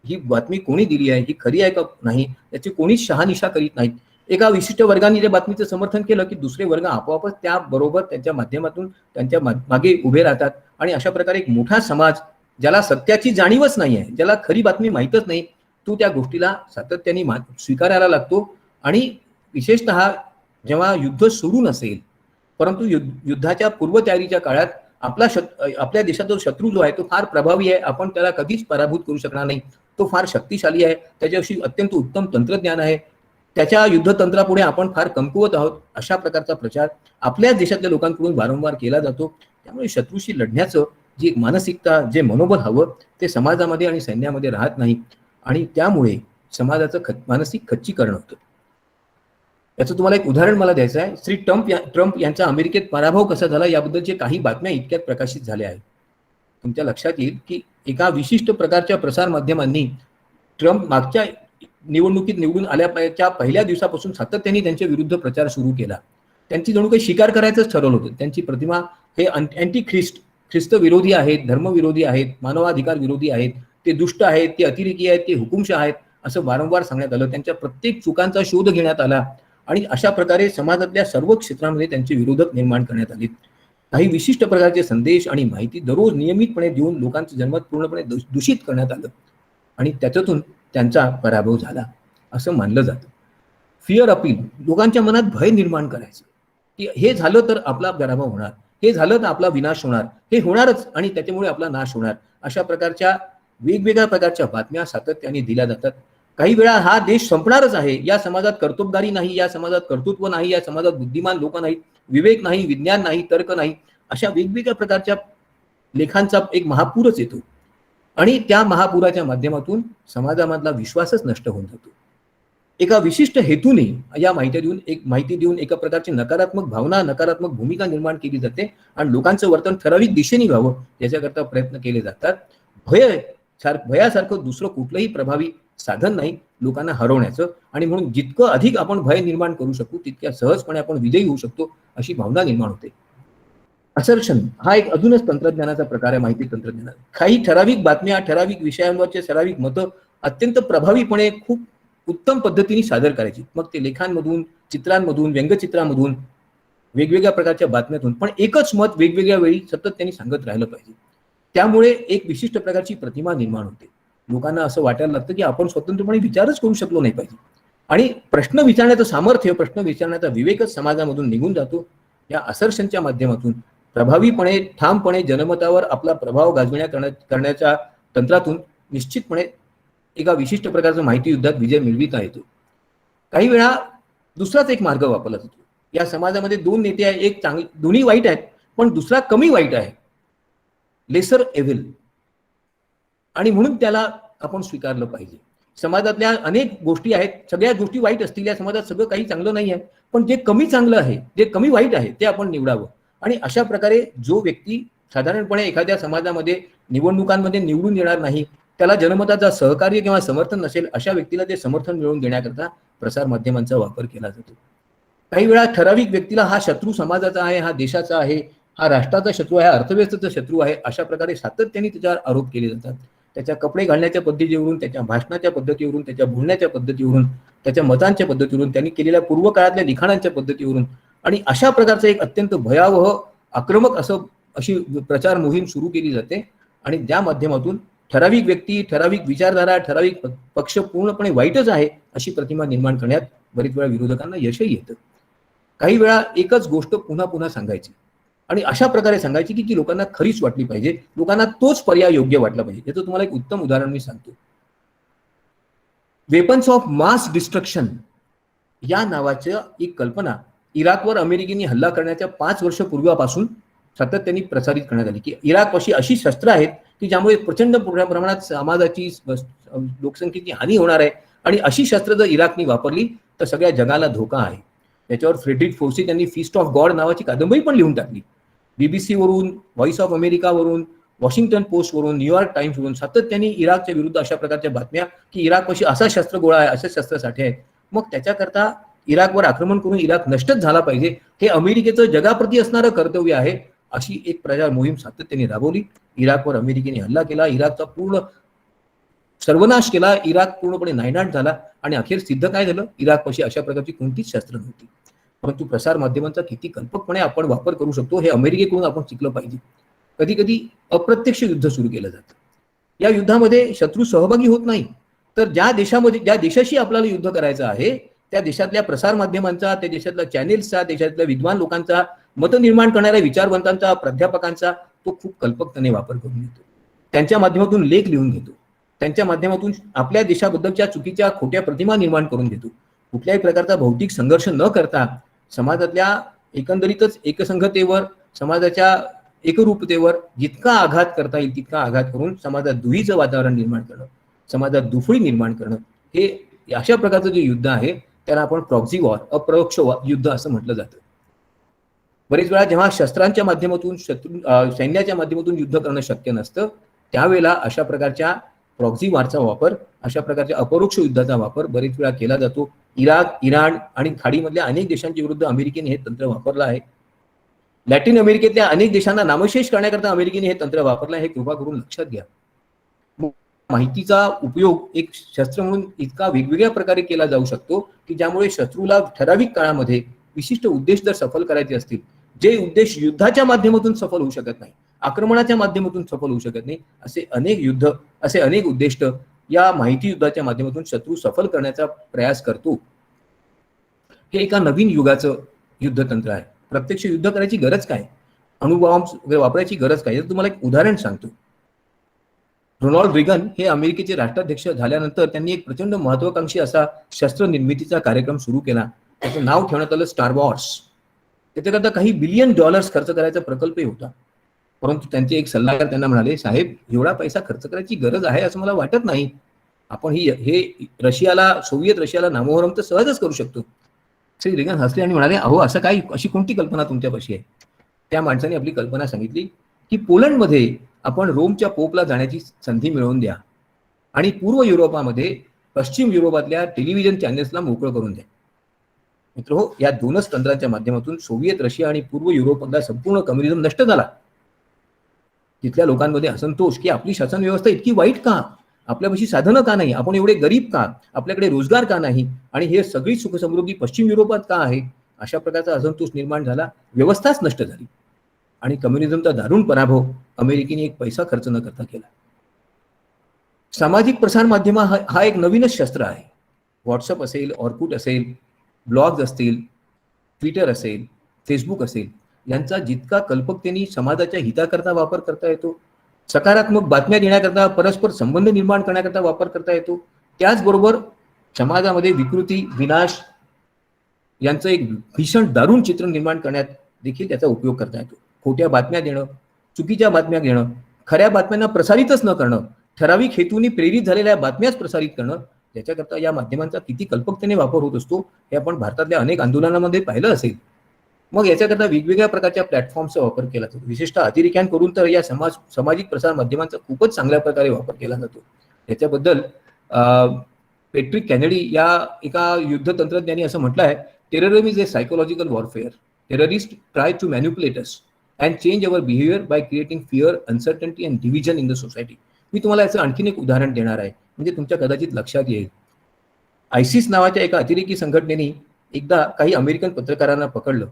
ही बातमी कोणी दिली आहे, ही खरी आहे का नाही याची कोणीच शहानिशा करीत नाहीत. एका विशिष्ट वर्गाने त्या बातमीचं समर्थन केलं की दुसरे वर्ग आपोआपच त्याबरोबर त्यांच्या माध्यमातून त्यांच्या मागे उभे राहतात आणि अशा प्रकारे एक मोठा समाज, ज्याला सत्याची जाणीवच नाही आहे, ज्याला खरी बातमी माहीतच नाही, तो त्या गोष्टीला सातत्याने स्वीकारायला लागतो. आणि विशेषतः जेव्हा युद्ध सुरू नसेल, परंतु युद्धाच्या पूर्वतयारीच्या काळात आपल्या देशाचा शत्रू जो आहे तो फार प्रभावी आहे, आपण त्याला कधीच पराभूत करू शकणार नाही, तो फार शक्तिशाली आहे, त्याच्याविषयी अत्यंत उत्तम तंत्रज्ञान आहे, त्याच्या युद्धतंत्रापुढे आपण फार कमकुवत आहोत, अशा प्रकारचा प्रचार आपल्याच देशातल्या लोकांकडून वारंवार केला जातो. त्यामुळे शत्रूशी लढण्याचं जी एक मानसिकता, जे मनोबल हवं ते समाजामध्ये आणि सैन्यामध्ये राहत नाही आणि त्यामुळे समाजाचं मानसिक खच्चीकरण होतं. याचं तुम्हाला एक उदाहरण मला द्यायचं आहे. श्री ट्रम्प यांचा अमेरिकेत पराभव कसा झाला याबद्दलचे काही बातम्या इतक्यात प्रकाशित झाल्या आहेत. तुमच्या लक्षात येईल की एका विशिष्ट प्रकारच्या प्रसार माध्यमांनी ट्रम्प मागच्या निवडणुकीत निवडून आल्याच्या पहिल्या दिवसापासून सातत्याने त्यांच्या विरुद्ध प्रचार सुरू केला. त्यांची जणू काही शिकार करायचंच ठरवलं होतं. त्यांची प्रतिमा हे अँटी ख्रिस्त विरोधी आहेत, धर्मविरोधी आहेत, मानवाधिकार विरोधी आहेत, ते दुष्ट आहेत, ते अतिरेकी आहेत, ते हुकुमशाह आहेत असं वारंवार सांगण्यात आलं. त्यांच्या प्रत्येक चुकांचा शोध घेण्यात आला आणि अशा प्रकारे समाजातल्या सर्व क्षेत्रामध्ये त्यांचे विरोधक निर्माण करण्यात आले. काही विशिष्ट प्रकारचे संदेश आणि माहिती दररोज नियमितपणे देऊन लोकांचं जनमत पूर्णपणे दूषित करण्यात आलं आणि त्याच्यातून त्यांचा पराभव झाला असं मानलं जातं. फिअर अपील, लोकांच्या मनात भय निर्माण करायचं की हे झालं तर आपला पराभव होणार, हे झालं तर आपला विनाश होणार, हे होणारच आणि त्याच्यामुळे आपला नाश होणार, अशा प्रकारच्या वेगवेगळ्या प्रकारच्या बातम्या सातत्याने दिल्या जातात. काही वेळा हा देश संपणारच आहे, या समाजात कर्तबगारी नाही, या समाजात कर्तृत्व नाही, या समाजात बुद्धिमान लोक नाहीत, विवेक नाही, विज्ञान नाही, तर्क नाही, अशा वेगवेगळ्या प्रकारच्या लेखांचा एक महापूरच येतो आणि त्या महापुराच्या माध्यमातून समाजामधला विश्वासच नष्ट होऊन जातो. एका विशिष्ट हेतूने या माहिती देऊन एका प्रकारची नकारात्मक भावना, नकारात्मक भूमिका निर्माण केली जाते आणि लोकांचं वर्तन ठराविक दिशेने व्हावं याच्याकरता प्रयत्न केले जातात. भयासारखं दुसरं कुठलंही प्रभावी साधन नाही लोकांना हरवण्याचं आणि म्हणून जितकं अधिक आपण भय निर्माण करू शकू तितक्या सहजपणे आपण विजयी होऊ शकतो अशी भावना निर्माण होते. असर्शन हा एक अजूनच तंत्रज्ञानाचा प्रकार आहे, माहिती तंत्रज्ञानात. काही ठराविक बातम्या, ठराविक विषयांवरचे ठराविक मतं अत्यंत प्रभावीपणे खूप उत्तम पद्धतीने सादर करायची. मग ते लेखांमधून, चित्रांमधून, व्यंगचित्रामधून, वेगवेगळ्या प्रकारच्या बातम्यातून, पण एकच मत वेगवेगळ्या वेळी सतत त्यांनी सांगत राहिलं पाहिजे. त्यामुळे एक विशिष्ट प्रकारची प्रतिमा निर्माण होते. लोकांना असं वाटायला लागतं की आपण स्वतंत्रपणे विचारच करू शकलो नाही पाहिजे, आणि प्रश्न विचारण्याचं सामर्थ्य, प्रश्न विचारण्याचा विवेकच समाजामधून निघून जातो. या असर्शनच्या माध्यमातून प्रभावीपणे, ठामपणे जनमतावर आपला प्रभाव करण्याच्या तंत्रातून निश्चितपणे एका विशिष्ट प्रकारचं माहिती युद्धात विजय मिळविता येतो. काही वेळा दुसराच एक मार्ग वापरला जातो. या समाजामध्ये दोन नेते आहेत, एक चांगले, दोन्ही वाईट आहेत, पण दुसरा कमी वाईट आहे, लेसर एव्हिल, आणि म्हणून त्याला आपण स्वीकारलं पाहिजे. समाजातल्या अनेक गोष्टी आहेत, सगळ्या गोष्टी वाईट असतील, या समाजात सगळं काही चांगलं नाही आहे, पण जे कमी चांगलं आहे, जे कमी वाईट आहे, ते आपण निवडावं. आणि अशा प्रकारे जो व्यक्ती साधारणपणे एखाद्या समाजामध्ये निवडणुकांमध्ये निवडून येणार नाही, त्याला जनमताचा सहकार्य किंवा समर्थन नसेल, अशा व्यक्तीला ते समर्थन मिळवून देण्याकरता प्रसार माध्यमांचा वापर केला जातो. काही वेळा ठराविक व्यक्तीला हा शत्रू समाजाचा आहे, हा देशाचा आहे, हा राष्ट्राचा शत्रू आहे, अर्थव्यवस्थेचा शत्रू आहे, अशा प्रकारे सातत्याने त्याच्यावर आरोप केले जातात. त्याच्या कपडे घालण्याच्या पद्धतीवरून, त्याच्या भाषणाच्या पद्धतीवरून, त्याच्या बोलण्याच्या पद्धतीवरून, त्याच्या मतांच्या पद्धतीवरून, त्यांनी केलेल्या पूर्वकाळातल्या लिखाणांच्या पद्धतीवरून, आणि अशा प्रकारचं एक अत्यंत भयावह, आक्रमक अशी प्रचार मोहीम सुरू केली जाते. आणि त्या माध्यमातून ठराविक व्यक्ती, ठराविक विचारधारा, ठराविक पक्ष पूर्णपणे वाईटच आहे अशी प्रतिमा निर्माण करण्यात बरीच वेळा विरोधकांना यशही येतं. काही वेळा एकच गोष्ट पुन्हा पुन्हा सांगायची, आणि अशा प्रकारे सांगायची की लोकांना खरीच वाटली पाहिजे, लोकांना तोच पर्याय योग्य वाटला पाहिजे. याचं तुम्हाला एक उत्तम उदाहरण मी सांगतो. वेपन्स ऑफ मास डिस्ट्रक्शन या नावाच्या एक कल्पना इराकवर अमेरिकेने हल्ला करण्याच्या 5 वर्षपूर्वीपासून सातत्याने प्रसारित करण्यात आली, की इराकपाशी अशी शस्त्र आहेत की ज्यामुळे प्रचंड प्रमाणात समाजाची, लोकसंख्येची हानी होणार आहे, आणि अशी शस्त्र जर इराकने वापरली तर सगळ्या जगाला धोका आहे. त्याच्यावर फ्रेडरिक फोर्सी यांनी फीस्ट ऑफ गॉड नावाची कादंबरी पण लिहून टाकली. BBC वरून, व्हॉइस ऑफ अमेरिकावरून, वॉशिंग्टन पोस्टवरून, न्यूयॉर्क टाइम्सवरून सातत्याने इराकच्या विरुद्ध अशा प्रकारच्या बातम्या की इराकपाशी असा शस्त्रगोळा आहे, असे शस्त्रसाठे आहेत, मग त्याच्याकरता इराकवर आक्रमण करून इराक नष्टच झाला पाहिजे, हे अमेरिकेचं जगाप्रती असणारं कर्तव्य आहे, अशी एक प्रचार मोहीम सातत्याने राबवली. इराकवर अमेरिकेने हल्ला केला, इराकचा पूर्ण सर्वनाश केला, इराक पूर्णपणे नायनाट झाला, आणि अखेर सिद्ध काय झालं, इराकपाशी अशा प्रकारची कोणतीच शस्त्र नव्हती. परंतु प्रसार माध्यमांचा किती कल्पकपणे आपण वापर करू शकतो हे अमेरिकेकडून आपण शिकलं पाहिजे. कधी कधी अप्रत्यक्ष युद्ध सुरू केलं जातं. या युद्धामध्ये शत्रू सहभागी होत नाही, तर ज्या देशाशी आपल्याला युद्ध करायचं आहे त्या देशातल्या प्रसार माध्यमांचा, त्या देशातल्या चॅनेल्सचा, देशातल्या विद्वान लोकांचा, मत निर्माण करणाऱ्या विचारवंतांचा, प्राध्यापकांचा तो खूप कल्पकतेने वापर करून घेतो. त्यांच्या माध्यमातून लेख लिहून घेतो, त्यांच्या माध्यमातून आपल्या देशाबद्दलच्या चुकीच्या खोट्या प्रतिमा निर्माण करून घेतो. कुठल्याही प्रकारचा भौतिक संघर्ष न करता समाजातल्या एकंदरीतच एकसंघतेवर, समाजाच्या एकरूपतेवर जितका आघात करता येईल तितका आघात करून समाजात दुहीचं वातावरण निर्माण करणं, समाजात दुफळी निर्माण करणं, हे अशा प्रकारचं जे युद्ध आहे त्याला आपण प्रॉक्सी वॉर, अपरोक्ष युद्ध असं म्हटलं जातं. बरेच वेळा जेव्हा शस्त्रांच्या माध्यमातून, सैन्याच्या माध्यमातून युद्ध करणं शक्य नसतं, त्यावेळेला अशा प्रकारच्या प्रॉक्सी वॉरचा वापर, अशा प्रकारच्या अपरोक्ष युद्धाचा वापर बरेच वेळा केला जातो. इराक, इराण आणि खाडीमधल्या अनेक देशांच्या विरुद्ध अमेरिकेने हे तंत्र वापरलं आहे. लॅटिन अमेरिकेतल्या अनेक देशांना नामशेष करण्याकरता अमेरिकेने हे तंत्र वापरलं आहे, हे कृपा करून लक्षात घ्या. माहितीचा उपयोग एक शस्त्र म्हणून इतका वेगवेगळ्या प्रकारे केला जाऊ शकतो की ज्यामुळे शत्रूला ठराविक काळामध्ये विशिष्ट उद्देश जर सफल करायचे असतील, जे उद्देश युद्धाच्या माध्यमातून सफल होऊ शकत नाही, आक्रमणाच्या माध्यमातून सफल होऊ शकत नाही, असे अनेक युद्ध, असे अनेक उद्दिष्ट या माहिती युद्धाच्या माध्यमातून शत्रू सफल करण्याचा प्रयास करतो. हे एका नवीन युगाचं युद्धतंत्र आहे. प्रत्यक्ष युद्ध करायची गरज काय, अणुबॉम्ब वगैरे वापरायची गरज काय, याचं तुम्हाला एक उदाहरण सांगतो. रोनाल्ड रेगन हे अमेरिकेचे राष्ट्राध्यक्ष झाल्यानंतर त्यांनी एक प्रचंड महत्वाकांक्षी असा शस्त्र निर्मितीचा कार्यक्रम सुरू केला. त्याचं नाव ठेवण्यात आलं स्टार वॉर्स. त्याच्याकरता काही $1 बिलियन खर्च करायचा प्रकल्पही होता. परंतु त्यांचे एक सल्लागार त्यांना म्हणाले, साहेब एवढा पैसा खर्च करायची गरज आहे असं मला वाटत नाही. आपण हे रशियाला, सोव्हिएत रशियाला नामोहरम तर सहजच करू शकतो. श्री रेगन हसले आणि म्हणाले, अहो असं काही, अशी कोणती कल्पना तुमच्यापाशी आहे. त्या माणसाने आपली कल्पना सांगितली की पोलंडमध्ये आपण रोमच्या पोपला जाण्याची संधी मिळवून द्या आणि पूर्व युरोपामध्ये, पश्चिम युरोपातल्या टेलिव्हिजन चॅनेल्सला मोकळं करून द्या. मित्र हो, या दोनच तंत्रांच्या माध्यमातून सोव्हिएत रशिया आणि पूर्व युरोपमधला संपूर्ण कम्युनिझम नष्ट झाला. तिथल्या लोकांमध्ये असंतोष की आपली शासन व्यवस्था इतकी वाईट का, आपल्यापाशी साधनं का नाही, आपण एवढे गरीब का, आपल्याकडे रोजगार का नाही, आणि हे सगळी सुखसमृद्धी पश्चिम युरोपात का आहे, अशा प्रकारचा असंतोष निर्माण झाला. व्यवस्थाच नष्ट झाली आणि कम्युनिझमचा दारुण पराभव अमेरिकेने एक पैसा खर्च न करता केला. सामाजिक प्रसार माध्यम हा एक नवीनच शस्त्र आहे. व्हॉट्सअप असेल, ऑर्कुट असेल, ब्लॉग्स असतील, ट्विटर असेल, फेसबुक असेल, यांचा जितका कल्पकतेने समाजाच्या हिताकरता वापर करता येतो, सकारात्मक बातम्या देण्याकरता, परस्पर संबंध निर्माण करण्याकरता वापर करता येतो, त्याचबरोबर समाजामध्ये विकृती, विनाश यांचं एक भीषण दारुण चित्र निर्माण करण्यात देखील त्याचा उपयोग करता येतो. खोट्या बातम्या देणं, चुकीच्या बातम्या घेणं, खऱ्या बातम्यांना प्रसारितच न करणं, ठराविक हेतूने प्रेरित झालेल्या बातम्याच प्रसारित करणं, याच्याकरता या माध्यमांचा किती कल्पकतेने वापर होत असतो हे आपण भारतातल्या अनेक आंदोलनामध्ये पाहिलं असेल. मग याच्याकरता वेगवेगळ्या प्रकारच्या प्लॅटफॉर्मचा वापर केला जातो. विशेषतः अतिरेक्यांकडून तर या सामाजिक प्रसार माध्यमांचा खूपच चांगल्या प्रकारे वापर केला जातो. याच्याबद्दल पेट्रिक कॅनेडी या एका युद्ध तंत्रज्ञानी असं म्हटलं आहे, terrorism is a psychological warfare. Terrorist try to manipulate us and change our behaviour by creating fear, uncertainty and division in the society. मी तुम्हाला याचं आणखीन एक उदाहरण देणार आहे, म्हणजे तुमच्या कदाचित लक्षात येईल. आयसिस नावाच्या एका अतिरेकी संघटनेने एकदा काही अमेरिकन पत्रकारांना पकडलं,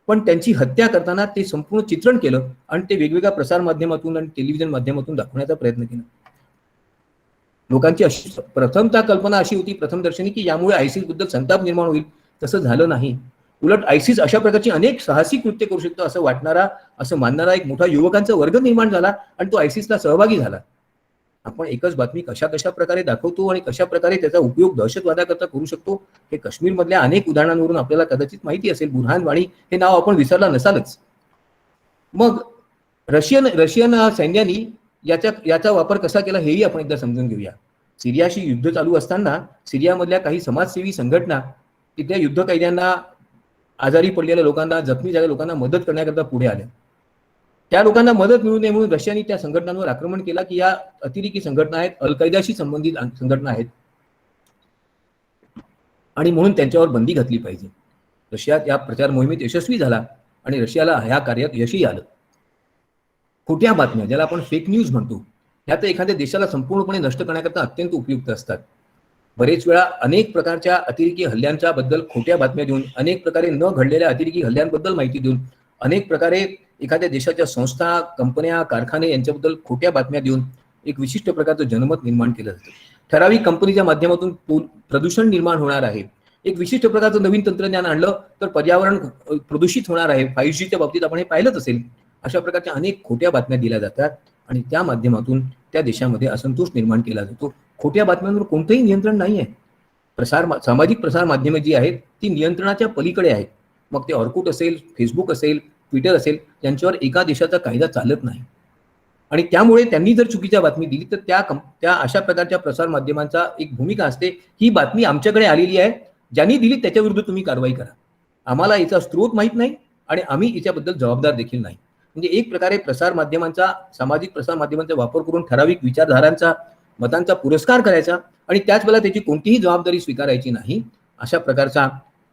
पण त्यांची हत्या करताना ते संपूर्ण चित्रण केलं आणि ते वेगवेगळ्या प्रसार माध्यमातून आणि टेलिव्हिजन माध्यमातून दाखवण्याचा प्रयत्न केला. लोकांची अशी प्रथमतः कल्पना अशी होती प्रथमदर्शनी की यामुळे आयसिस बद्दल संताप निर्माण होईल. तसं झालं नाही. उलट आयसिस अशा प्रकारची अनेक साहसी कृत्य करू शकतो असं वाटणारा, असं मानणारा एक मोठा युवकांचा वर्ग निर्माण झाला आणि तो आयसिसला सहभागी झाला. आपण एकच बातमी कशा कशा प्रकारे दाखवतो आणि कशा प्रकारे त्याचा उपयोग दहशतवादाकरता करू शकतो हे काश्मीरमधल्या अनेक उदाहरणांवरून आपल्याला कदाचित माहिती असेल. बुरहान वाणी हे नाव आपण विसरला नसालच. मग रशियन सैन्याने याचा वापर कसा केला हेही आपण एकदा समजून घेऊया. सिरियाशी युद्ध चालू असताना सिरियामधल्या काही समाजसेवी संघटना तिथल्या युद्ध कैद्यांना, आजारी पडलेल्या लोकांना, जखमी झालेल्या लोकांना मदत करण्याकरता पुढे आल्या. त्या लोकांना मदत मिळू नये म्हणून रशियाने त्या संघटनांवर आक्रमण केला की या अतिरेकी संघटना आहेत, अल कैदाशी संबंधित संघटना आहेत आणि म्हणून त्यांच्यावर बंदी घातली पाहिजे. रशिया या प्रचार मोहिमेत यशस्वी झाला आणि रशियाला ह्या कार्यात यशही आलं. खोट्या बातम्या, ज्याला आपण फेक न्यूज म्हणतो, ह्या तर एखाद्या देशाला संपूर्णपणे नष्ट करण्याकरता अत्यंत उपयुक्त असतात. बरेच वेळा अनेक प्रकारच्या अतिरेकी हल्ल्यांच्या बद्दल खोट्या बातम्या देऊन, अनेक प्रकारे न घडलेल्या अतिरेकी हल्ल्यांबद्दल माहिती देऊन, अनेक प्रकारे एखाद्या देशाच्या संस्था, कंपन्या, कारखाने यांच्याबद्दल खोट्या बातम्या देऊन एक विशिष्ट प्रकारचं जनमत निर्माण केलं जातं. ठराविक कंपनीच्या माध्यमातून प्रदूषण निर्माण होणार आहे, एक विशिष्ट प्रकारचं नवीन तंत्रज्ञान आणलं तर पर्यावरण प्रदूषित होणार आहे, 5Gच्या बाबतीत आपण हे पाहिलंच असेल. अशा प्रकारच्या अनेक खोट्या बातम्या दिल्या जातात आणि त्या माध्यमातून त्या देशामध्ये असंतोष निर्माण केला जातो. खोट्या बातम्यांवर कोणतंही नियंत्रण नाही आहे. सामाजिक प्रसार माध्यमे जी आहेत ती नियंत्रणाच्या पलीकडे आहेत. मग ते ऑर्कुट असेल, फेसबुक असेल, ट्विटर असेल, त्यांच्यावर एका देशाचा कायदा चालत नाही आणि त्यामुळे त्यांनी जर चुकीच्या बातमी दिली तर त्या अशा प्रकारच्या प्रसार माध्यमांचा एक भूमिका असते, ही बातमी आमच्याकडे आलेली आहे, ज्यांनी दिली त्याच्याविरुद्ध तुम्ही कारवाई करा. आम्हाला याचा स्रोत माहीत नाही आणि आम्ही याच्याबद्दल जबाबदार देखील नाही. म्हणजे एक प्रकारे प्रसार माध्यमांचा, सामाजिक प्रसार माध्यमांचा वापर करून ठराविक विचारधारांचा, मतांचा पुरस्कार करायचा आणि त्याच वेळेला त्याची कोणतीही जबाबदारी स्वीकारायची नाही, अशा प्रकारचा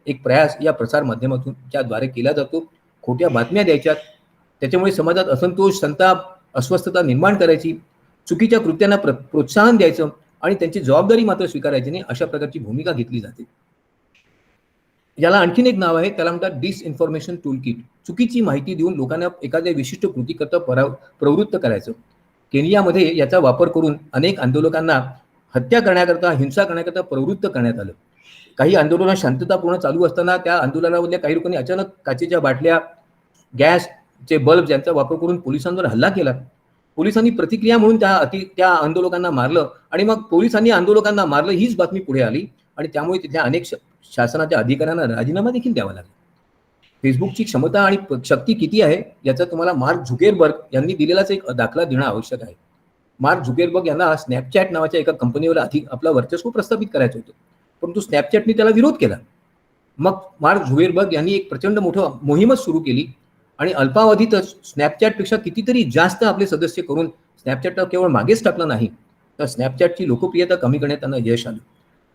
एक प्रयास या प्रसार माध्यमातून द्वारे केला जातो. खोट्या बातम्या द्यायच्यात, त्याच्यामुळे समाजात असंतोष, संताप, अस्वस्थता निर्माण करायची, चुकीच्या कृत्यांना प्रोत्साहन द्यायचं आणि त्यांची जबाबदारी मात्र स्वीकारायची नाही, अशा प्रकारची भूमिका घेतली जाते. याला आणखीन एक नाव आहे, त्याला म्हणतात डिसइन्फॉर्मेशन टूलकिट. चुकीची माहिती देऊन लोकांना एखाद्या विशिष्ट कृतीकरता प्रवृत्त करायचं. केनियामध्ये याचा वापर करून अनेक आंदोलकांना हत्या करण्याकरता, हिंसा करण्याकरता प्रवृत्त करण्यात आलं. काही आंदोलन शांततापूर्ण चालू असताना त्या आंदोलनामधल्या काही लोकांनी अचानक काचेच्या बाटल्या, गॅसचे बल्ब यांचा वापर करून पोलिसांवर हल्ला केला. पोलिसांनी प्रतिक्रिया म्हणून त्या आंदोलकांना मारलं आणि मग पोलिसांनी आंदोलकांना मारलं ही बातमी पुढे आली आणि त्यामुळे तिथल्या अनेक शासनाच्या अधिकाऱ्यांना राजीनामा देखील द्यावा लागला. फेसबुकची क्षमता आणि शक्ती किती आहे याचा तुम्हाला मार्क झुकेरबर्ग यांनी दिलेलाच एक दाखला देणं आवश्यक आहे. मार्क झुकेरबर्ग यांना स्नॅपचॅट नावाच्या एका कंपनीवर आपला वर्चस्व प्रस्थापित करायचं होतं, परंतु स्नॅपचॅटने त्याला विरोध केला. मग मार्क झुकेरबर्ग यांनी एक प्रचंड मोठं मोहीमच सुरू केली आणि अल्पावधीतच स्नॅपचॅटपेक्षा कितीतरी जास्त आपले सदस्य करून स्नॅपचॅटला केवळ मागेच टाकलं नाही, तर स्नॅपचॅटची लोकप्रियता कमी करण्यात त्यांना यश आलं.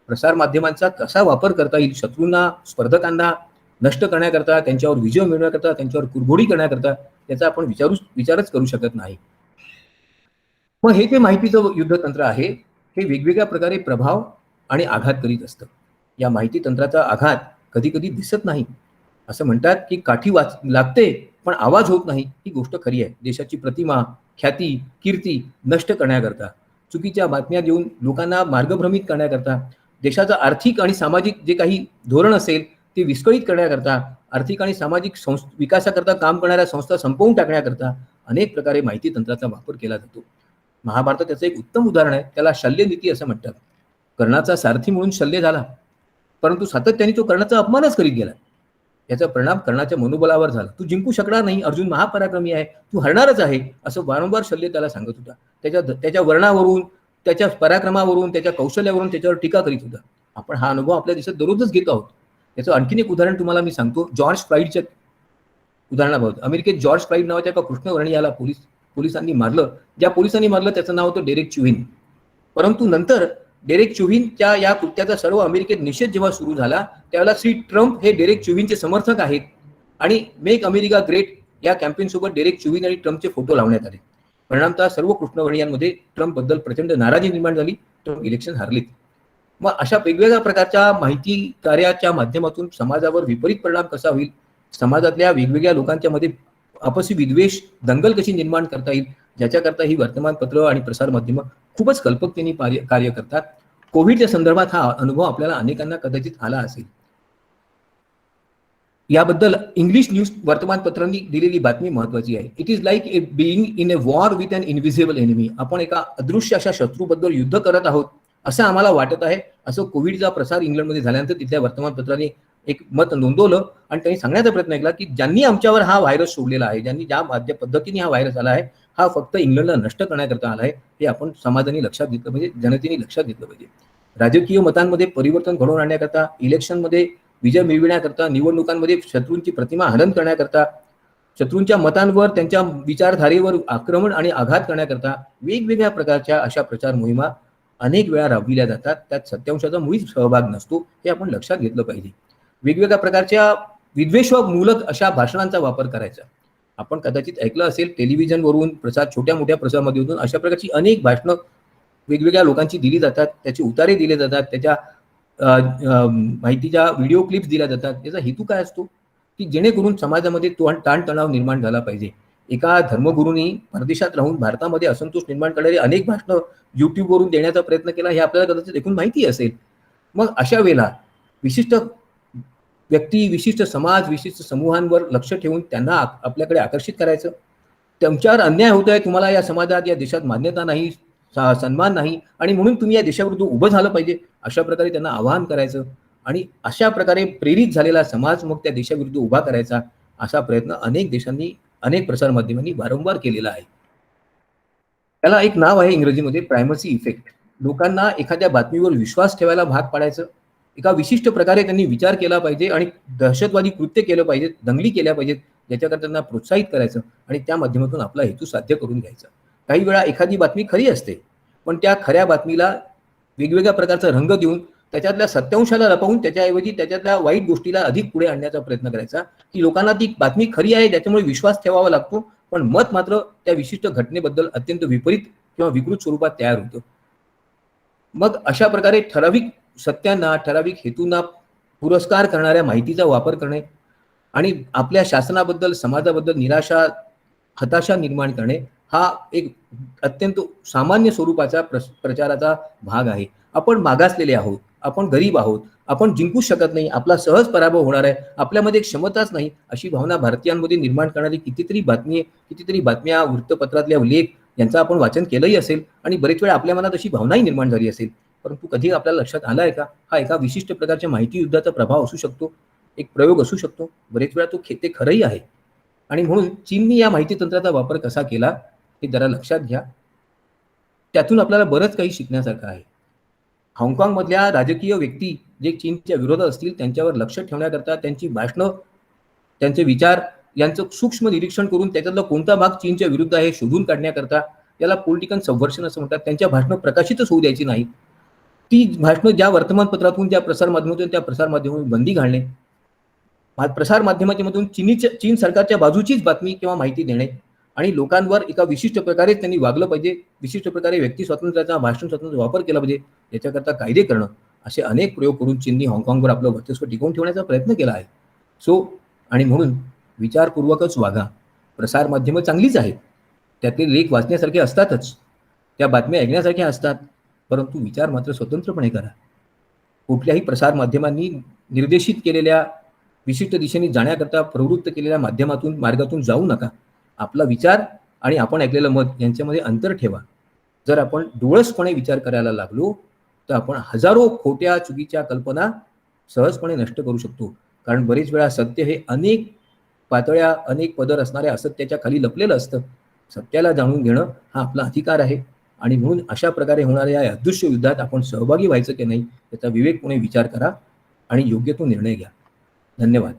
प्रसार माध्यमांचा कसा वापर करता येईल शत्रूंना, स्पर्धकांना नष्ट करण्याकरता, त्यांच्यावर विजय मिळवण्याकरता, त्यांच्यावर कुरघोडी करण्याकरता, याचा आपण विचारच करू शकत नाही. मग हे जे माहितीचं युद्धतंत्र आहे, हे वेगवेगळ्या प्रकारे प्रभाव आणि आघात करीत असतं. या माहिती तंत्राचा आघात कधी कधी दिसत नाही. असं म्हणतात की काठी लागते पण आवाज होत नाही. ही गोष्ट खरी आहे. देशाची प्रतिमा, ख्याती, कीर्ती नष्ट करण्याकरता, चुकीच्या बातम्या देऊन लोकांना मार्गभ्रमित करण्याकरता, देशाचं आर्थिक आणि सामाजिक जे काही धोरण असेल ते विस्कळीत करण्याकरता, आर्थिक आणि सामाजिक विकासाकरता काम करणाऱ्या संस्था संपवून टाकण्याकरता अनेक प्रकारे माहिती तंत्राचा वापर केला जातो. महाभारतात त्याचं एक उत्तम उदाहरण आहे. त्याला शल्यनीती असं म्हणतात. कर्णाचा सारथी म्हणून शल्य झाला, परंतु सातत्याने तो कर्णाचा अपमानच करीत गेला. याचा परिणाम कर्णाच्या मनोबलावर झाला. तू जिंकू शकणार नाही, अर्जुन महापराक्रमी आहे, तू हरणारच आहे, असं वारंवार शल्य त्याला सांगत होता. त्याच्या वर्णावरून, त्याच्या पराक्रमावरून, त्याच्या कौशल्यावरून त्याच्यावर टीका करीत होता. आपण हा अनुभव आपल्या देशात दररोजच घेत आहोत. याचं आणखीन एक उदाहरण तुम्हाला मी सांगतो. जॉर्ज फ्लॉइडच्या उदाहरणाबाबत. अमेरिकेत जॉर्ज फ्लॉइड नावाच्या एका कृष्णवर्णीयाला पोलिसांनी मारलं. ज्या पोलिसांनी मारलं त्याचं नाव होतं डेरेक चुव्हिन. परंतु नंतर डेरेक चुव्हिनच्या या कृत्याचा सर्व अमेरिकेत निषेध जेव्हा सुरू झाला, त्यावेळेला श्री ट्रम्प हे डेरेक चुव्हिनचे समर्थक आहेत आणि मेक अमेरिका ग्रेट या कॅम्पेन सोबत डेरेक चुव्हिन आणि ट्रम्पचे फोटो लावण्यात आले. परिणामतः सर्व कृष्णवर्णीयांमध्ये ट्रम्प बद्दल प्रचंड नाराजी निर्माण झाली. ट्रम्प इलेक्शन हरले. मग अशा वेगवेगळ्या प्रकारच्या माहिती कार्याच्या माध्यमातून समाजावर विपरीत परिणाम कसा होईल, समाजातल्या वेगवेगळ्या लोकांच्या मध्ये आपसी विद्वेष, दंगल कशी निर्माण करता येईल, ज्याच्याकरता ही वर्तमानपत्र आणि प्रसार माध्यम खूपच कल्पकतेने कार्य करतात. कोविडच्या संदर्भात हा अनुभव आपल्याला अनेकांना कदाचित आला असेल. याबद्दल इंग्लिश न्यूज वर्तमानपत्रांनी दिलेली बातमी महत्वाची आहे. It is like a being in a war with an invisible enemy. आपण एका अदृश्य अशा शत्रूबद्दल युद्ध करत आहोत असं आम्हाला वाटत आहे. असं कोविडचा प्रसार इंग्लंडमध्ये झाल्यानंतर तिथल्या वर्तमानपत्रांनी एक मत नोंदवलं आणि त्यांनी सांगण्याचा प्रयत्न केला की ज्यांनी आमच्यावर हा व्हायरस सोडलेला आहे, ज्यांनी ज्या पद्धतीने हा व्हायरस आला आहे, हा फक्त इंग्लंडला नष्ट करण्याकरता आला आहे. हे आपण समाजाने लक्षात घेतलं पाहिजे, जनतेने लक्षात घेतलं पाहिजे. राजकीय मतांमध्ये परिवर्तन घडवून आणण्याकरता, इलेक्शनमध्ये विजय मिळविण्याकरता, निवडणुकांमध्ये शत्रूंची प्रतिमा हनन करण्याकरता, शत्रूंच्या मतांवर, त्यांच्या विचारधारेवर आक्रमण आणि आघात करण्याकरता वेगवेगळ्या प्रकारच्या अशा प्रचार मोहिमा अनेक वेळा राबविल्या जातात. त्यात सत्यांशाचा मुळीच सहभाग नसतो. हे आपण लक्षात घेतलं पाहिजे. वेगवेगळ्या प्रकारच्या विद्वेषमूलक अशा भाषणांचा वापर करायचा. आपण कदाचित ऐकलं असेल टेलिव्हिजनवरून, छोट्या मोठ्या प्रसारमाध्यमातून अशा प्रकारची अनेक भाषणं वेगवेगळ्या लोकांची दिली जातात. त्याचे उतारे दिले जातात, त्याच्या माहितीच्या व्हिडिओ क्लिप्स दिल्या जातात. याचा हेतू काय असतो की जेणेकरून समाजामध्ये ताणतणाव निर्माण झाला पाहिजे. एका धर्मगुरूंनी परदेशात राहून भारतामध्ये असंतोष निर्माण करणारी अनेक भाषणं युट्यूबवरून देण्याचा प्रयत्न केला, हे आपल्याला कदाचित ऐकून माहिती असेल. मग अशा वेळेला विशिष्ट व्यक्ती, विशिष्ट समाज, विशिष्ट समूहांवर लक्ष ठेवून त्यांना आपल्याकडे आकर्षित करायचं. तुमच्यावर अन्याय होत आहे, तुम्हाला या समाजात, या देशात मान्यता नाही, सन्मान नाही आणि म्हणून तुम्ही या देशाविरुद्ध उभं झालं पाहिजे, अशा प्रकारे त्यांना आवाहन करायचं आणि अशा प्रकारे प्रेरित झालेला समाज मग त्या देशाविरुद्ध उभा करायचा. असा प्रयत्न अनेक देशांनी, अनेक प्रसारमाध्यमांनी वारंवार केलेला आहे. त्याला एक नाव आहे इंग्रजीमध्ये प्रायमसी इफेक्ट. लोकांना एखाद्या बातमीवर विश्वास ठेवायला भाग पाडायचं. एका विशिष्ट प्रकारे त्यांनी विचार केला पाहिजे आणि दहशतवादी कृत्य केलं पाहिजे, दंगली केल्या पाहिजेत, ज्याच्याकडे त्यांना प्रोत्साहित करायचं आणि त्या माध्यमातून आपला हेतू साध्य करून घ्यायचा. काही वेळा एखादी बातमी खरी असते, पण त्या खऱ्या बातमीला वेगवेगळ्या प्रकारचा रंग देऊन त्याच्यातल्या सत्यांशाला लपवून त्याच्याऐवजी त्याच्यातल्या वाईट गोष्टीला अधिक पुढे आणण्याचा प्रयत्न करायचा की लोकांना ती बातमी खरी आहे त्याच्यामुळे विश्वास ठेवावा लागतो, पण मत मात्र त्या विशिष्ट घटनेबद्दल अत्यंत विपरीत किंवा विकृत स्वरूपात तयार होतं. मग अशा प्रकारे ठराविक सत्यांना, ठराविक हेतूंना पुरस्कार करणाऱ्या माहितीचा वापर करणे आणि आपल्या शासनाबद्दल, समाजाबद्दल निराशा, हताशा निर्माण करणे हा एक अत्यंत सामान्य स्वरूपाचा प्रचाराचा भाग आहे. आपण मागासलेले आहोत, आपण गरीब आहोत, आपण जिंकू शकत नाही, आपला सहज पराभव होणार आहे, आपल्यामध्ये क्षमताच नाही, अशी भावना भारतीयांमध्ये निर्माण करणारी कितीतरी बातम्या, वृत्तपत्रातल्या लेख यांचं आपण वाचन केलंही असेल आणि बरेच वेळा आपल्या मनात अशी भावनाही निर्माण झाली असेल. परंतु कधी आपल्याला लक्षात आलाय का हा एका विशिष्ट प्रकारच्या माहिती युद्धाचा प्रभाव असू शकतो, एक प्रयोग असू शकतो. बरेच वेळा तो ते खरंही आहे. आणि म्हणून चीनने या माहिती तंत्राचा वापर कसा केला हे जरा लक्षात घ्या. त्यातून आपल्याला बरंच काही शिकण्यासारखं आहे. हाँगकाँगमधल्या राजकीय व्यक्ती जे चीनच्या विरोधात असतील त्यांच्यावर लक्ष ठेवण्याकरता त्यांची भाषणं, त्यांचे विचार यांचं सूक्ष्म निरीक्षण करून त्याच्यातला कोणता भाग चीनच्या विरुद्ध आहे शोधून काढण्याकरता, याला पॉलिटिकल सबव्हर्शन असं म्हणतात, त्यांच्या भाषणं प्रकाशितच होऊ द्यायची नाहीत. ती भाषणं ज्या वर्तमानपत्रातून, ज्या प्रसारमाध्यमातून, त्या प्रसारमाध्यमातून बंदी घालणे, प्रसार माध्यमातून चीन सरकारच्या बाजूचीच बातमी किंवा माहिती देणे आणि लोकांवर एका विशिष्ट प्रकारे त्यांनी वागलं पाहिजे, विशिष्ट प्रकारे व्यक्ती स्वातंत्र्याचा, भाषण स्वातंत्र्याचा वापर केला पाहिजे, याच्याकरता कायदे करणं, असे अनेक प्रयोग करून चीननी हाँगकाँगवर आपलं वर्चस्व टिकवून ठेवण्याचा प्रयत्न केला आहे. आणि म्हणून विचारपूर्वकच वागा. प्रसार माध्यमं चांगलीच आहेत, त्यातले लेख वाचण्यासारखे असतातच, त्या बातम्या ऐकण्यासारख्या असतात, परंतु विचार मात्र स्वतंत्रपणे करा. कुठल्याही प्रसार माध्यमांनी निर्देशित केलेल्या, विशिष्ट दिशेने जाण्याकरता प्रवृत्त केलेल्या मार्गातून जाऊ नका. आपला विचार आणि आपण ऐकलेलं मत यांच्यामध्ये अंतर ठेवा. जर आपण डोळसपणे विचार करायला लागलो तर आपण हजारो खोट्या चुकीच्या कल्पना सहजपणे नष्ट करू शकतो. कारण बरेच वेळा सत्य हे अनेक पातळ्या, अनेक पदर असणाऱ्या असत्याच्या खाली लपलेलं असतं. सत्याला जाणून घेणं हा आपला अधिकार आहे आणि म्हणून अशा प्रकारे होणाऱ्या या अदृश्य युद्धात आपण सहभागी व्हायचं की नाही याचा विवेकपणे विचार करा आणि योग्य तो निर्णय घ्या. धन्यवाद.